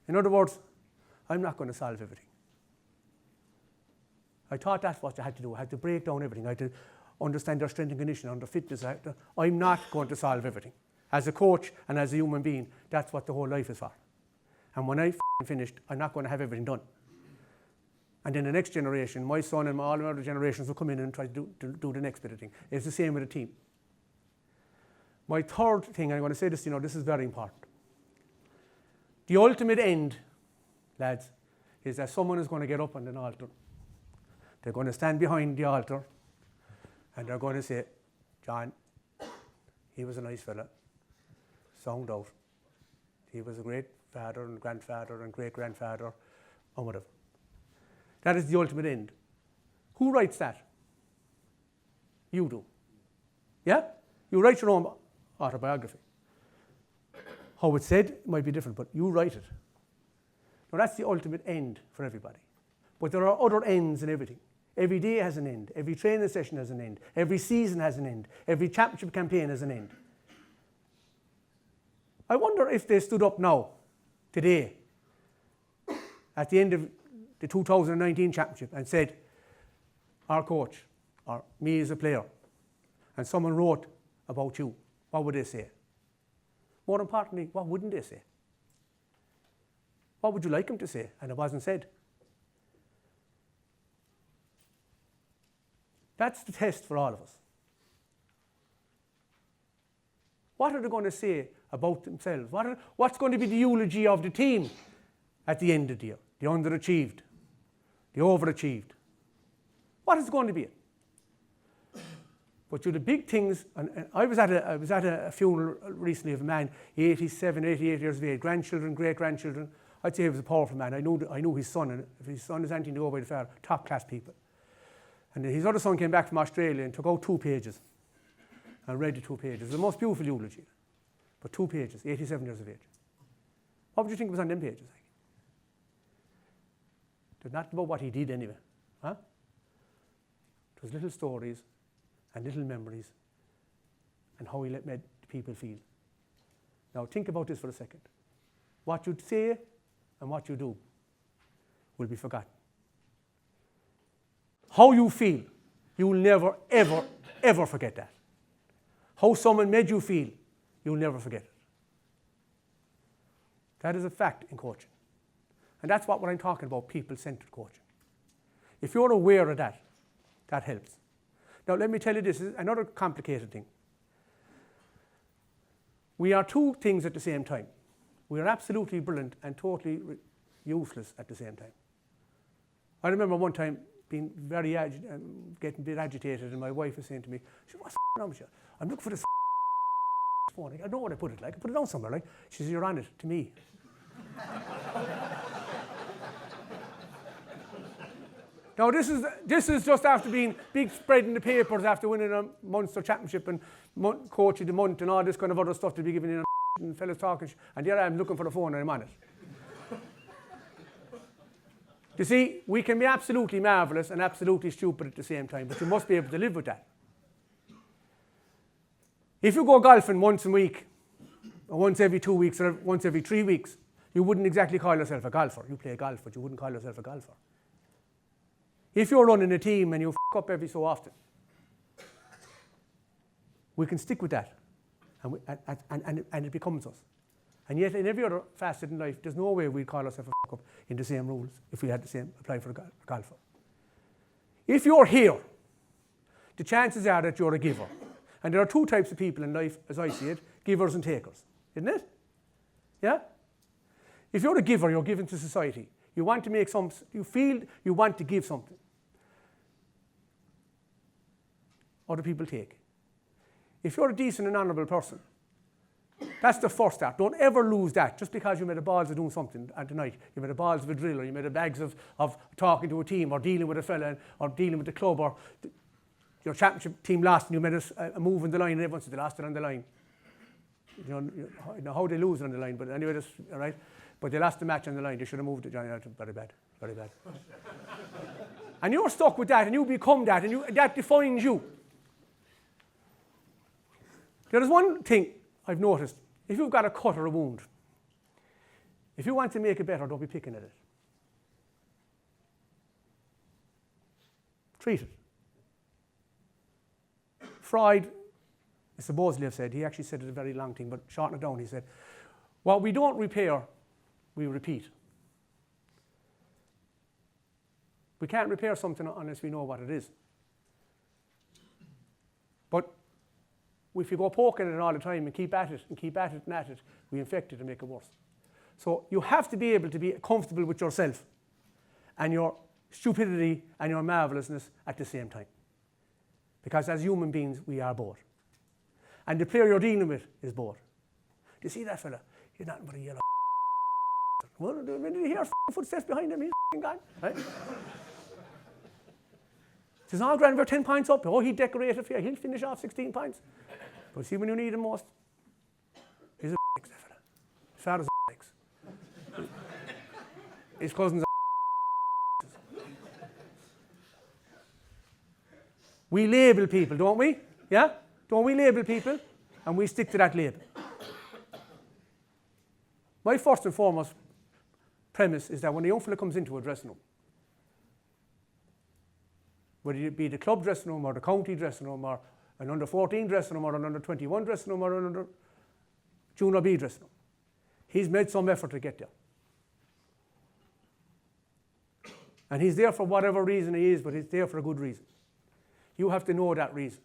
In other words, I'm not going to solve everything. I thought that's what I had to do. I had to break down everything. I had to understand their strength and conditioning, their fitness. I'm not going to solve everything. As a coach and as a human being, that's what the whole life is for. And when I finished, I'm not going to have everything done. And then the next generation, my son and all the other generations will come in and try to do the next bit of thing. It's the same with a team. My third thing, I'm going to say this, you know, this is very important. The ultimate end, lads, is that someone is going to get up on an altar. They're going to stand behind the altar and they're going to say, John, he was a nice fella, sound out. He was a great father and grandfather and great-grandfather and whatever. That is the ultimate end. Who writes that? You do. Yeah? You write your own autobiography. How it's said might be different, but you write it. Now that's the ultimate end for everybody. But there are other ends in everything. Every day has an end. Every training session has an end. Every season has an end. Every championship campaign has an end. I wonder if they stood up now, today, at the end of the 2019 championship and said, our coach, or me as a player, and someone wrote about you, what would they say? More importantly, what wouldn't they say? What would you like them to say? And it wasn't said. That's the test for all of us. What are they going to say about themselves? What's going to be the eulogy of the team at the end of the year? The underachieved, the overachieved. What is it going to be? But the big things, and I was at a funeral recently of a man, 87, 88 years of age, grandchildren, great-grandchildren. I'd say he was a powerful man. I knew his son, and if his son is anything to go by the father, top-class people. And his other son came back from Australia and took out 2 pages and read the 2 pages. It was the most beautiful eulogy. But 2 pages, 87 years of age. What would you think was on them pages? There's not about what he did anyway. Huh? It was little stories and little memories and how he made people feel. Now think about this for a second. What you say and what you do will be forgotten. How you feel, you will never, ever, ever forget that. How someone made you feel, you'll never forget it. That is a fact in coaching. And that's what I'm talking about, people-centered coaching. If you're aware of that, that helps. Now let me tell you this is another complicated thing. We are 2 things at the same time. We are absolutely brilliant and totally useless at the same time. I remember one time being very getting a bit agitated, and my wife was saying to me, "What's wrong with you? I'm looking for this phone. I don't know where I put it. Like I put it down somewhere. Like she says, you're on it to me." Now this is just after being big spread in the papers after winning a Munster championship and coach of the month and all this kind of other stuff to be given in and fellas talking, and there I am looking for the phone and I'm on it. You see, we can be absolutely marvellous and absolutely stupid at the same time, but you must be able to live with that. If you go golfing once a week, or once every 2 weeks, or once every 3 weeks, you wouldn't exactly call yourself a golfer. You play golf, but you wouldn't call yourself a golfer. If you're running a team and you f*** up every so often, we can stick with that, and it becomes us. And yet, in every other facet in life, there's no way we'd call ourselves a f*** up in the same rules if we had the same apply for a golfer. If you're here, the chances are that you're a giver. And there are 2 types of people in life, as I see it, givers and takers, isn't it? Yeah? If you're a giver, you're giving to society. You want to make you feel you want to give something. Other people take. If you're a decent and honourable person, that's the first step. Don't ever lose that just because you made a balls of doing something at the night. You made a balls of a drill, or you made a bags of talking to a team, or dealing with a fella, or dealing with the club, or your championship team lost and you made a move in the line and everyone said they lost it on the line. You know how they lose on the line, but anyway, all right. But they lost the match on the line. They should have moved it. Very bad, very bad. And you're stuck with that, and you become that, and that defines you. There is one thing I've noticed. If you've got a cut or a wound, if you want to make it better, don't be picking at it. Treat it. Freud, supposedly have said, he actually said it a very long thing, but shorten it down, he said, what we don't repair, we repeat. We can't repair something unless we know what it is. But if you go poking at it all the time and keep at it and keep at it and at it, we infect it and make it worse. So you have to be able to be comfortable with yourself and your stupidity and your marvellousness at the same time. Because as human beings, we are bored. And the player you're dealing with is bored. Do you see that fella? He's nothing but a yellow. Well, did you hear footsteps behind him? He's gone. Right? Says, oh, grand, we're 10 points up. Oh, he decorated for you. He'll finish off 16 points. But see, when you need him most, he's a that fella. His father's a his cousin's a We label people, don't we? Yeah? Don't we label people? And we stick to that label. My first and foremost premise is that when a young fella comes into a dressing room, whether it be the club dressing room or the county dressing room or an under-14 dressing room or an under-21 dressing room or an under-junior B dressing room, he's made some effort to get there. And he's there for whatever reason he is, but he's there for a good reason. You have to know that reason.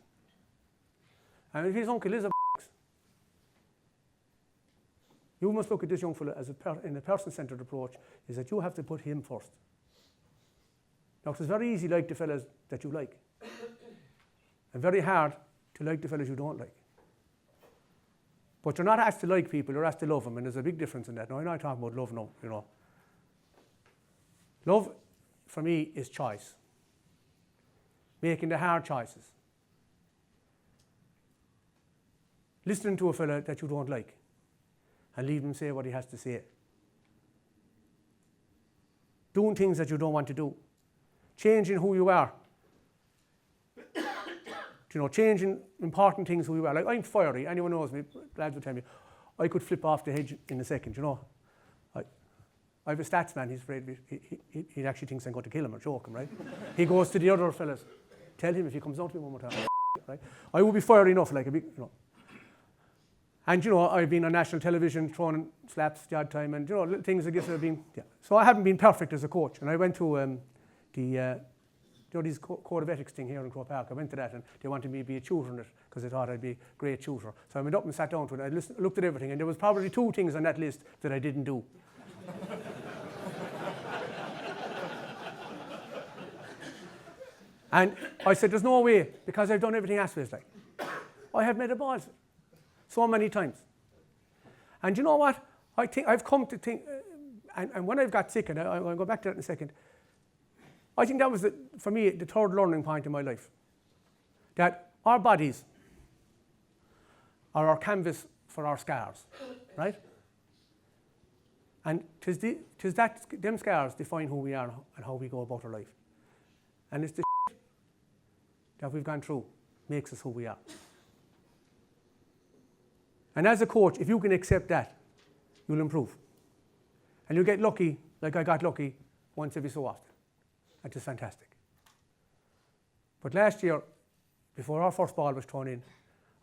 And if his uncle is a You must look at this young fella as in a person-centred approach, is that you have to put him first. Now, it's very easy to like the fellas that you like, and very hard to like the fellas you don't like. But you're not asked to like people, you're asked to love them, and there's a big difference in that. Now, I'm not talking about love now, you know. Love, for me, is choice. Making the hard choices. Listening to a fella that you don't like, and leave him say what he has to say. Doing things that you don't want to do. Changing who you are. You know, changing important things who you are. Like, I'm fiery. Anyone knows me, lads will tell me, I could flip off the hedge in a second, you know. I have a stats man, he's afraid he actually thinks I'm going to kill him or choke him, right? He goes to the other fellas, tell him if he comes down to me one more time, right? I would be fiery enough, like a big, you know. And, you know, I've been on national television throwing slaps the odd time, and, you know, little things like this have been, yeah. So I haven't been perfect as a coach, and I went to you know, these code of ethics thing here in Croke Park. I went to that, and they wanted me to be a tutor in it because they thought I'd be a great tutor. So I went up and sat down to it. I looked at everything, and there was probably 2 things on that list that I didn't do. And I said, there's no way, because I've done everything else with it. Like, I have made a balls so many times. And you know what? I think I've come to think, and when I've got sick, and I'll go back to that in a second, I think that was, for me, the third learning point in my life. That our bodies are our canvas for our scars, right? And them scars define who we are and how we go about our life. And it's the that we've gone through makes us who we are. And as a coach, if you can accept that, you'll improve. And you'll get lucky, like I got lucky once every so often. That is fantastic. But last year, before our first ball was thrown in,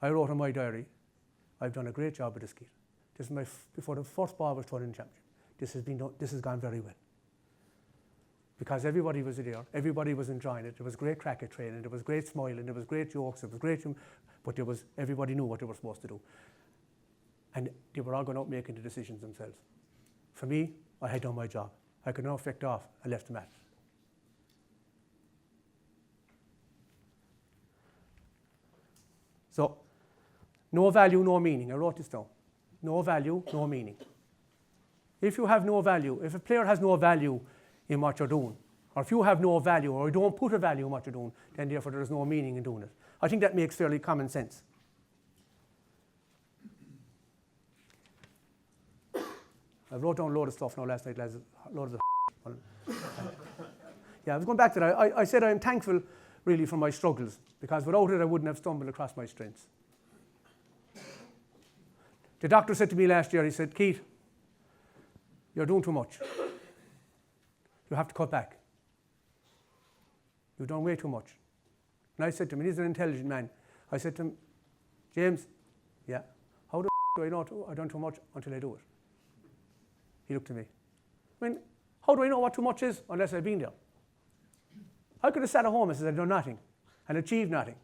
I wrote in my diary, I've done a great job with this kid. This is before the first ball was thrown in the championship. This has gone very well. Because everybody was there, everybody was enjoying it. There was great crack at training, there was great smiling, there was great jokes, there was great, but everybody knew what they were supposed to do. And they were all going out making the decisions themselves. For me, I had done my job. I could now effect off and left the match. So, no value, no meaning. I wrote this down. No value, no meaning. If you have no value, if a player has no value in what you're doing, or if you have no value or you don't put a value in what you're doing, then therefore there is no meaning in doing it. I think that makes fairly common sense. I wrote down a load of stuff now last night, lads. A load of the yeah, I was going back to that. I said I'm thankful really for my struggles, because without it I wouldn't have stumbled across my strengths. The doctor said to me last year, he said, Keith, you're doing too much. You have to cut back. You've done way too much. And I said to him, and he's an intelligent man, I said to him, James, yeah, how the do I know I've done too much until I do it? He looked at me. I mean, how do I know what too much is unless I've been there? I could have sat at home and said I've done nothing and achieved nothing.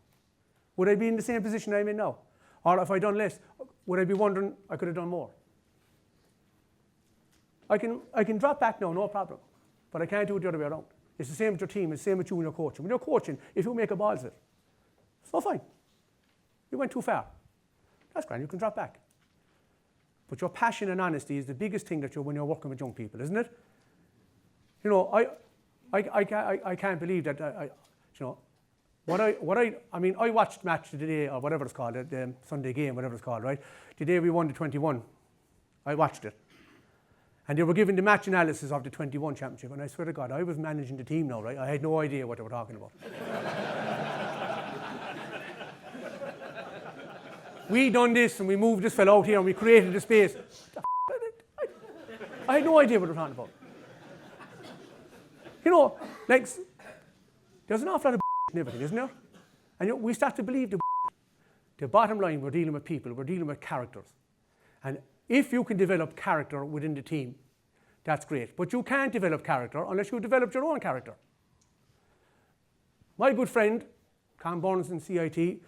Would I be in the same position I'm in now? Or if I'd done less, would I be wondering I could have done more? I can drop back now, no problem. But I can't do it the other way around. It's the same with your team, it's the same with you when you're coaching. When you're coaching, if you make a balls of it, it's not fine. You went too far. That's grand, you can drop back. But your passion and honesty is the biggest thing that when you're working with young people, isn't it? You know, I can't believe that, you know, I mean, I watched match the day, or whatever it's called, the Sunday game, whatever it's called, right? The day we won the 21, I watched it. And they were giving the match analysis of the 21 championship, and I swear to God, I was managing the team now, right? I had no idea what they were talking about. We done this, and we moved this fellow out here, and we created the space. I had no idea what they were talking about. You know, like, there's an awful lot of in everything, isn't there? And you know, we start to believe the bottom line, we're dealing with people, we're dealing with characters. And if you can develop character within the team, that's great. But you can't develop character unless you develop your own character. My good friend, Con Burns in CIT,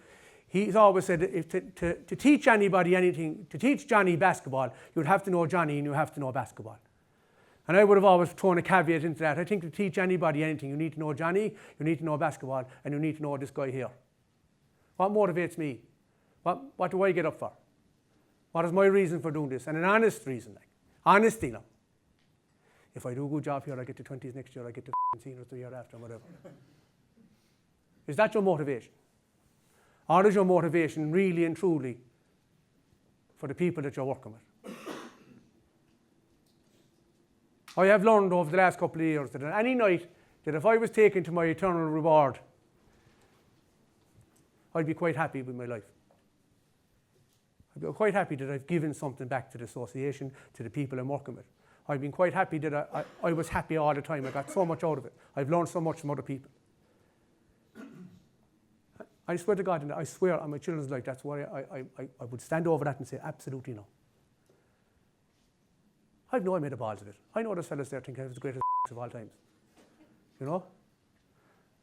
he's always said that if to teach anybody anything, to teach Johnny basketball, you'd have to know Johnny and you have to know basketball. And I would have always thrown a caveat into that. I think to teach anybody anything, you need to know Johnny, you need to know basketball, and you need to know this guy here. What motivates me? What do I get up for? What is my reason for doing this? And an honest reason, like. Honesty now. If I do a good job here, I get to 20s next year, I get to seniors the year after, whatever. Is that your motivation? Or is your motivation really and truly for the people that you're working with? I have learned over the last couple of years that on any night that if I was taken to my eternal reward, I'd be quite happy with my life. I'd be quite happy that I've given something back to the association, to the people I'm working with. I've been quite happy that I was happy all the time. I got so much out of it. I've learned so much from other people. I swear to God, and I swear on my children's life, that's why I would stand over that and say, absolutely no. I know I made a balls of it. I know those fellas there think I was the greatest of all times. You know?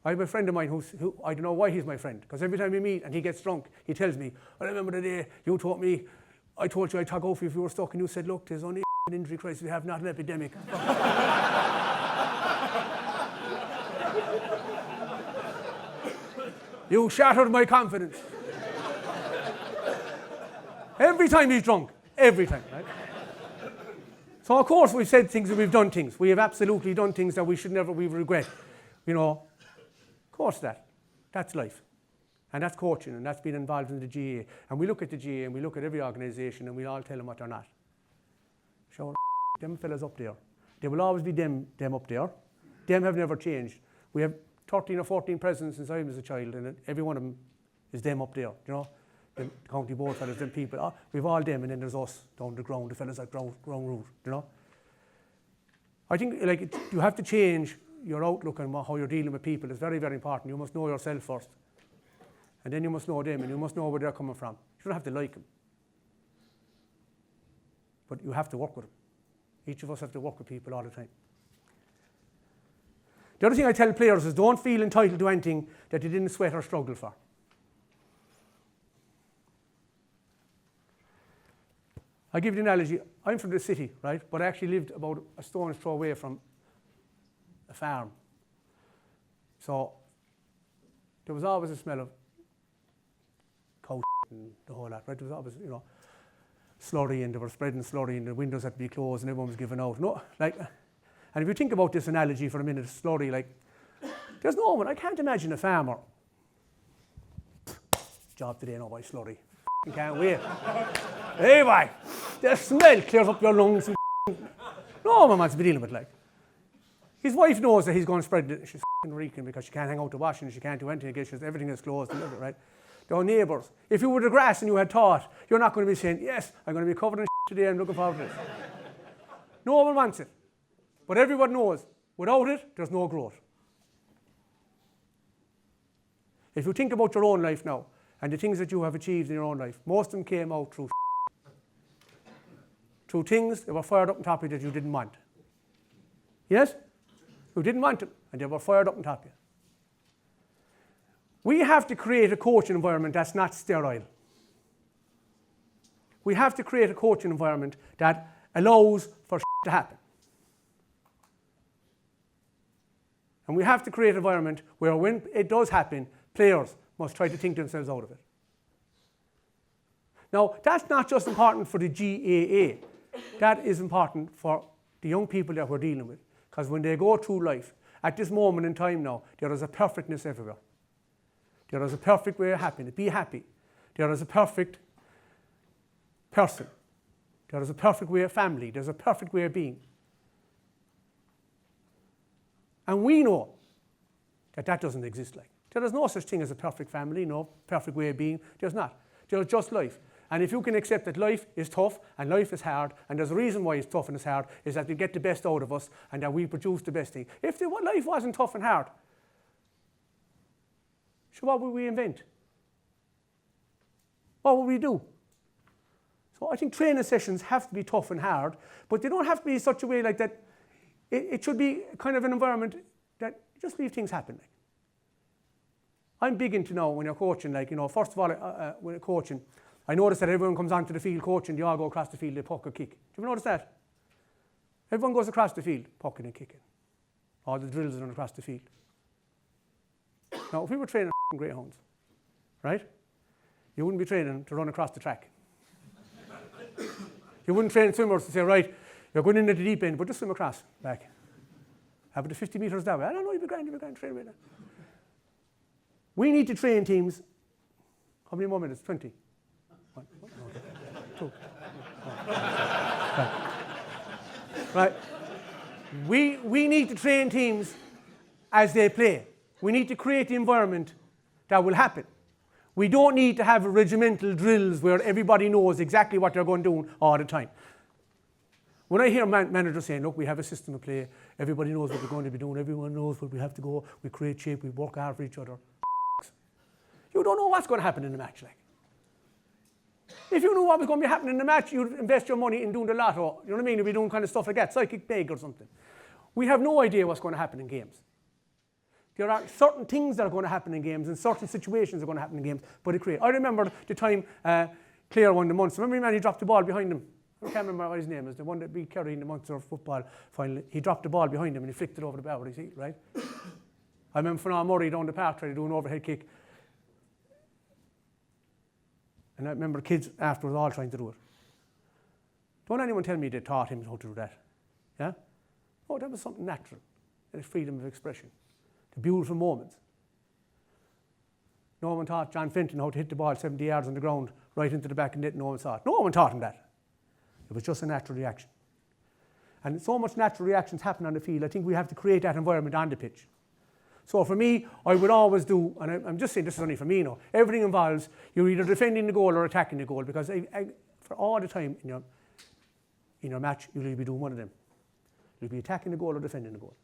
I have a friend of mine who I don't know why he's my friend, because every time we meet and he gets drunk, he tells me, I remember the day you told me, I told you I'd tug off if you were stuck, and you said, look, there's only an injury crisis we have, not an epidemic. You shattered my confidence. Every time he's drunk. Every time, right? So of course we've said things and we've done things. We have absolutely done things that we should never, we regret. You know, of course that's life. And that's coaching, and that's being involved in the GAA. And we look at the GAA and we look at every organisation and we all tell them what they're not. Sure, them fellas up there. There will always be them up there. Them have never changed. We have 13 or 14 presidents since I was a child, and every one of them is them up there, you know. The county board fellas, them people. We've all them, and then there's us down the ground, the fellas at ground root, you know. I think like you have to change your outlook on how you're dealing with people. It's very, very important. You must know yourself first. And then you must know them, and you must know where they're coming from. You don't have to like them. But you have to work with them. Each of us have to work with people all the time. The other thing I tell players is don't feel entitled to anything that you didn't sweat or struggle for. I give you an analogy. I'm from the city, right? But I actually lived about a stone's throw away from a farm. So there was always a smell of cow and the whole lot, right? There was always, you know, slurry, and they were spreading slurry, and the windows had to be closed, and everyone was giving out. No, like, and if you think about this analogy for a minute, slurry, like, there's no one. I can't imagine a farmer. Job today, no boy, slurry. You can't wait. Hey, boy, the smell clears up your lungs. And no one wants to be dealing with, like. His wife knows that he's going to spread it. She's reeking because she can't hang out the washing, and she can't do anything again. Everything is closed and everything, right? Their neighbours. If you were the grass and you had thought, you're not going to be saying, yes, I'm going to be covered in today, I'm looking forward to this. No one wants it. But everyone knows, without it, there's no growth. If you think about your own life now, and the things that you have achieved in your own life, most of them came out through through things that were fired up on top of you that you didn't want. Yes? You didn't want them, and they were fired up on top of you. We have to create a coaching environment that's not sterile. We have to create a coaching environment that allows for to happen. And we have to create an environment where when it does happen, players must try to think themselves out of it. Now, that's not just important for the GAA. That is important for the young people that we're dealing with. Because when they go through life, at this moment in time now, there is a perfectness everywhere. There is a perfect way of happiness. Be happy. There is a perfect person. There is a perfect way of family. There's a perfect way of being. And we know that that doesn't exist like. There is no such thing as a perfect family, no perfect way of being. There's not. There's just life. And if you can accept that life is tough and life is hard, and there's a reason why it's tough and it's hard, is that we get the best out of us and that we produce the best thing. If life wasn't tough and hard, so what would we invent? What would we do? So I think training sessions have to be tough and hard, but they don't have to be in such a way like that. It should be kind of an environment that just leave things happen. I'm big into now when you're coaching, like, first of all, when you're coaching, I notice that everyone comes onto the field coaching, they all go across the field, they puck or kick. Do you ever notice that? Everyone goes across the field, pucking and kicking. All the drills are done across the field. Now, if we were training greyhounds, right? You wouldn't be training to run across the track. You wouldn't train swimmers to say, right, you're going in at the deep end, but just swim across, back. How about the 50 metres that way? I don't know, you'll be grand, train with that. We need to train teams. How many more minutes? 20? 1, 2. Right. We need to train teams as they play. We need to create the environment that will happen. We don't need to have regimental drills where everybody knows exactly what they're going to do all the time. When I hear managers saying, look, we have a system of play, everybody knows what we're going to be doing, everyone knows where we have to go, we create shape, we work hard for each other. You don't know what's going to happen in the match. Like. If you knew what was going to be happening in the match, you'd invest your money in doing the lotto. You know what I mean? You'd be doing kind of stuff like that, psychic bag or something. We have no idea what's going to happen in games. There are certain things that are going to happen in games and certain situations are going to happen in games, but it creates. I remember the time Clare won the Munster. Remember the man, he dropped the ball behind him. I can't remember what his name is, the one that beat Kerry in the Munster football final. He dropped the ball behind him and he flicked it over the bar with his heel, right? I remember Fernand Murray down the park trying to do an overhead kick. And I remember kids afterwards all trying to do it. Don't anyone tell me they taught him how to do that. Yeah? Oh, that was something natural. That is freedom of expression. The beautiful moments. No one taught John Fenton how to hit the ball 70 yards on the ground right into the back of the net. No one saw it. No one taught him that. It was just a natural reaction. And so much natural reactions happen on the field. I think we have to create that environment on the pitch. So for me, I would always do, and I'm just saying this is only for me now, everything involves you're either defending the goal or attacking the goal, because for all the time in your match, you'll be doing one of them. You'll be attacking the goal or defending the goal.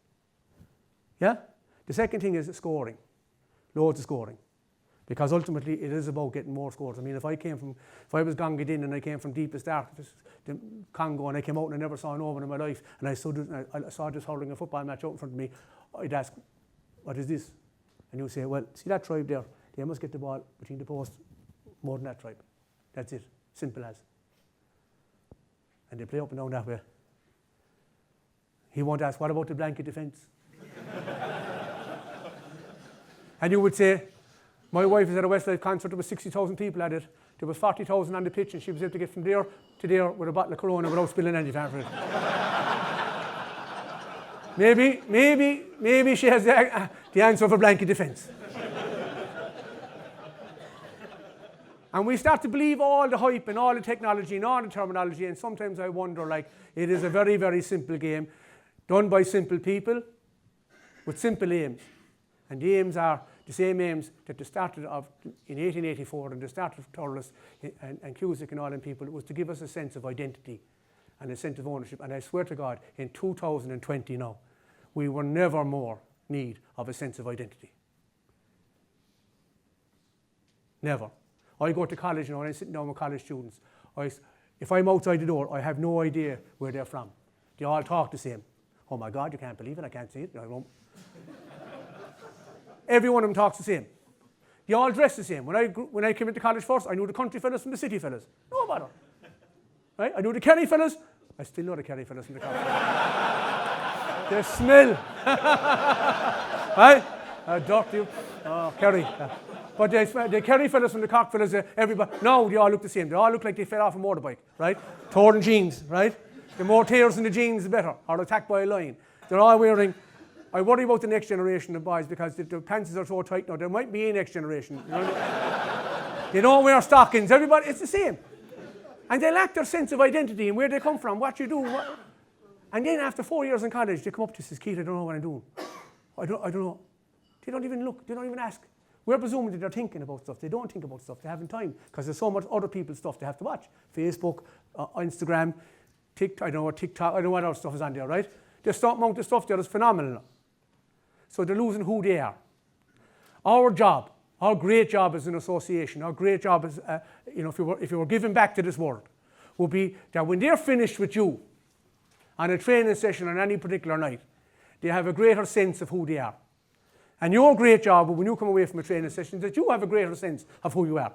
Yeah? The second thing is scoring. Loads of scoring. Because ultimately it is about getting more scores. I mean, if I was gonged in and I came from deepest darkness, the Congo, and I came out and I never saw an oven in my life, and I saw just hurling a football match out in front of me, I'd ask, what is this? And you'd say, well, see that tribe there? They must get the ball between the posts more than that tribe. That's it. Simple as. And they play up and down that way. He won't ask, what about the blanket defence? And you would say, my wife was at a Westlife concert, there was 60,000 people at it. There was 40,000 on the pitch and she was able to get from there to there with a bottle of Corona without spilling any for it. Maybe she has the answer for blanket defence. And we start to believe all the hype and all the technology and all the terminology, and sometimes I wonder, like, it is a very, very simple game done by simple people with simple aims. And the aims are the same aims that they started off in 1884 and they started of Turles and Cusick and all them people. It was to give us a sense of identity and a sense of ownership. And I swear to God, in 2020 now, we were never more need of a sense of identity. Never. I go to college now and I'm sitting down with college students. If I'm outside the door, I have no idea where they're from. They all talk the same. Oh my God, you can't believe it, I can't see it. I won't. Every one of them talks the same. They all dress the same. When I came into college first, I knew the country fellas from the city fellas. No bother. Right? I knew the Kerry fellas. I still know the Kerry fellas from the country. They smell. Right? Dirty. Oh, Kerry. But the Kerry fellas from the Cork fellas, everybody, no, they all look the same. They all look like they fell off a motorbike, right? Torn jeans, right? The more tears in the jeans, the better. Or attacked by a lion. They're all wearing. I worry about the next generation of boys because the pants are so tight now. There might be a next generation. You know? They don't wear stockings. Everybody, it's the same. And they lack their sense of identity and where they come from, what you do. And then after 4 years in college, they come up to us and say, Keith, I don't know what I'm doing. I don't know. They don't even look. They don't even ask. We're presuming that they're thinking about stuff. They don't think about stuff. They haven't time because there's so much other people's stuff they have to watch. Facebook, Instagram, TikTok. I don't know what TikTok. I don't know what other stuff is on there, right? The amount of stuff there is phenomenal. So they're losing who they are. Our job, our great job as an association, our great job as, if you were giving back to this world, would be that when they're finished with you on a training session on any particular night, they have a greater sense of who they are. And your great job when you come away from a training session is that you have a greater sense of who you are.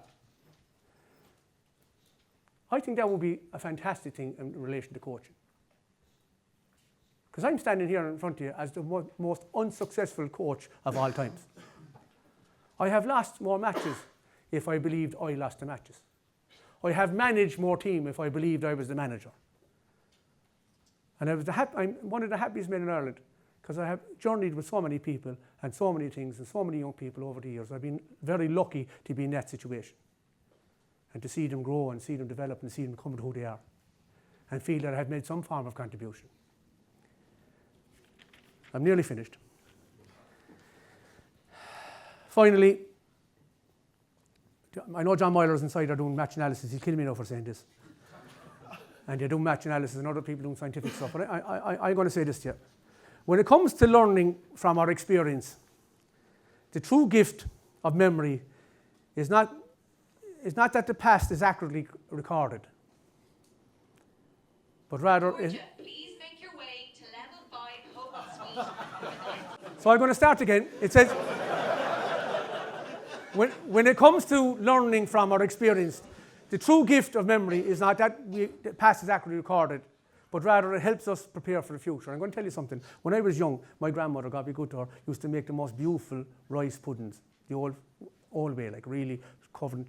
I think that would be a fantastic thing in relation to coaching. Because I'm standing here in front of you as the most unsuccessful coach of all times. I have lost more matches if I believed I lost the matches. I have managed more team if I believed I was the manager. And I'm one of the happiest men in Ireland because I have journeyed with so many people and so many things and so many young people over the years. I've been very lucky to be in that situation and to see them grow and see them develop and see them come to who they are and feel that I have made some form of contribution. I'm nearly finished. Finally, I know John Moyler's inside are doing match analysis. He'll kill me now for saying this. And they do match analysis and other people doing scientific stuff. But I'm going to say this to you. When it comes to learning from our experience, the true gift of memory is not that the past is accurately recorded, but rather is... Please make your way to level 5 Hope Suite. So I'm going to start again. It says, when it comes to learning from our experience, the true gift of memory is not that the past is accurately recorded, but rather it helps us prepare for the future. I'm going to tell you something. When I was young, my grandmother, God be good to her, used to make the most beautiful rice puddings, the old way, like really covered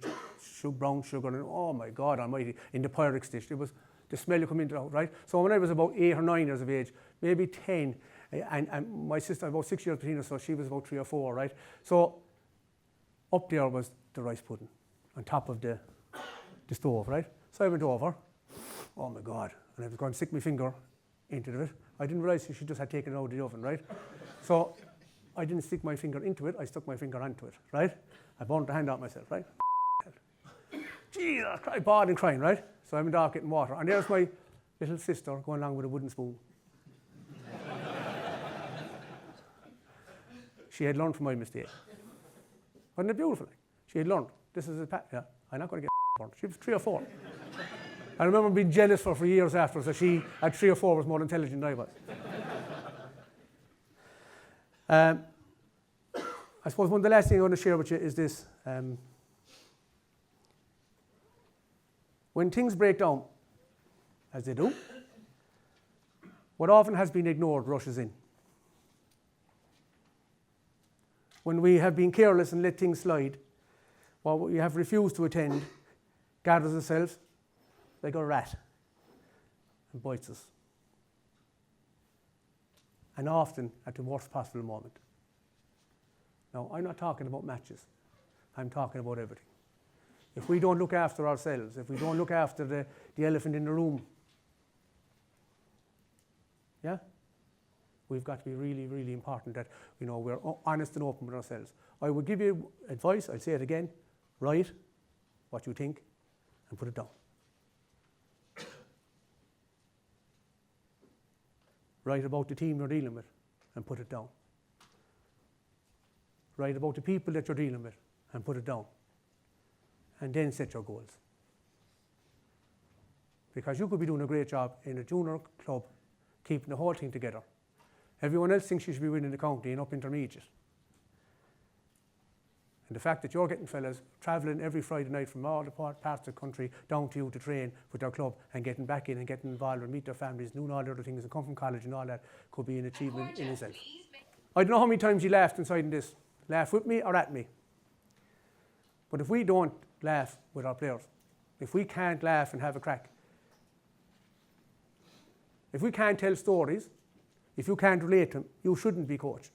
in brown sugar, and oh my God almighty, in the Pyrex dish. It was the smell you come into, right? So when I was about 8 or 9 years of age, maybe 10, and my sister, about 6 years between us, so she was about 3 or 4, right? So up there was the rice pudding on top of the stove, right? So I went over, oh my God, and I was going to stick my finger into it. I didn't realize she just had taken it out of the oven, right? So I didn't stick my finger into it, I stuck my finger onto it, right? I burned the hand out myself, right? Jesus, I bawled and crying, right? So I'm in dark getting water, and there's my little sister going along with a wooden spoon. She had learned from my mistake. Wasn't it beautiful? She had learned. This is yeah, I'm not going to get burned. She was 3 or 4. I remember being jealous for years afterwards that she at 3 or 4 was more intelligent than I was. I suppose one of the last things I want to share with you is this. When things break down, as they do, what often has been ignored rushes in. When we have been careless and let things slide, what we have refused to attend gathers itself like a rat and bites us. And often at the worst possible moment. Now, I'm not talking about matches. I'm talking about everything. If we don't look after ourselves, if we don't look after the elephant in the room, yeah, we've got to be really, really important that, you know, we're honest and open with ourselves. I would give you advice, I'll say it again, write what you think and put it down. Write about the team you're dealing with and put it down. Write about the people that you're dealing with and put it down. And then set your goals. Because you could be doing a great job in a junior club, keeping the whole thing together. Everyone else thinks you should be winning the county and up intermediate. And the fact that you're getting fellas travelling every Friday night from all the parts of the country down to you to train with their club and getting back in and getting involved and meet their families, doing all the other things and come from college and all that could be an achievement in itself. I don't know how many times you laughed inside in this. Laugh with me or at me. But if we don't laugh with our players, if we can't laugh and have a crack, if we can't tell stories, if you can't relate to them, you shouldn't be coaching.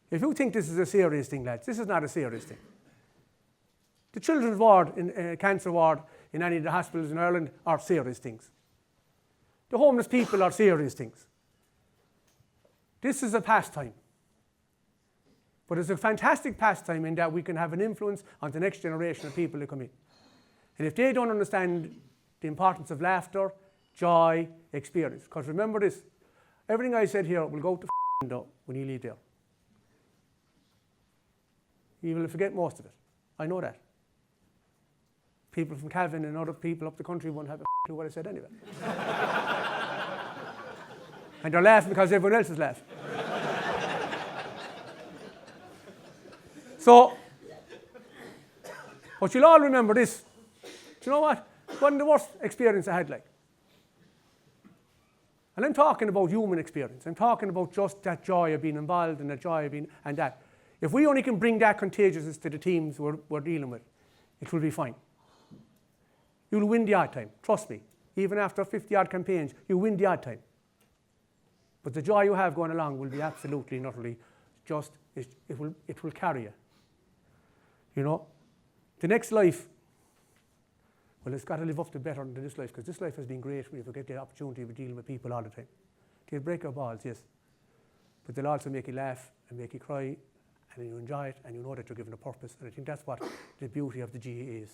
If you think this is a serious thing, lads, this is not a serious thing. The children's ward, cancer ward in any of the hospitals in Ireland are serious things. The homeless people are serious things. This is a pastime. But it's a fantastic pastime in that we can have an influence on the next generation of people that come in. And if they don't understand the importance of laughter, joy, experience, because remember this, everything I said here will go to though when you leave there. You will forget most of it. I know that. People from Cavan and other people up the country won't have a clue what I said anyway. And they're laughing because everyone else is laughing. So, but you'll all remember this. Do you know what? One of the worst experience I had, like. And I'm talking about human experience. I'm talking about just that joy of being involved and that joy of being, and that. If we only can bring that contagiousness to the teams we're dealing with, it will be fine. You'll win the odd time, trust me. Even after 50 odd campaigns, you win the odd time. But the joy you have going along will be absolutely and utterly just, it will carry you. You know, the next life, well, it's got to live up to better than this life, because this life has been great. We get the opportunity of dealing with people all the time. They'll break your balls, yes. But they'll also make you laugh and make you cry, and you enjoy it, and you know that you're given a purpose. And I think that's what the beauty of the GAA is.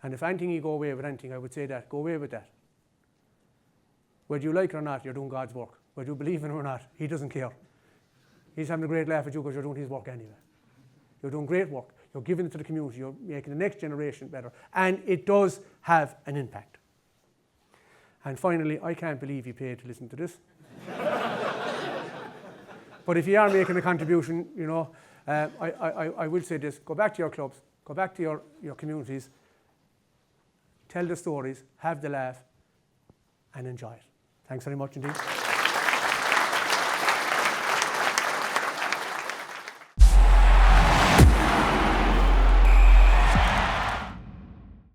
And if anything you go away with anything, I would say that, go away with that. Whether you like it or not, you're doing God's work. Whether you believe in it or not, he doesn't care. He's having a great laugh at you because you're doing his work anyway. You're doing great work. You're giving it to the community. You're making the next generation better. And it does have an impact. And finally, I can't believe you paid to listen to this. But if you are making a contribution, you know, I will say this. Go back to your clubs. Go back to your communities. Tell the stories. Have the laugh. And enjoy it. Thanks very much indeed.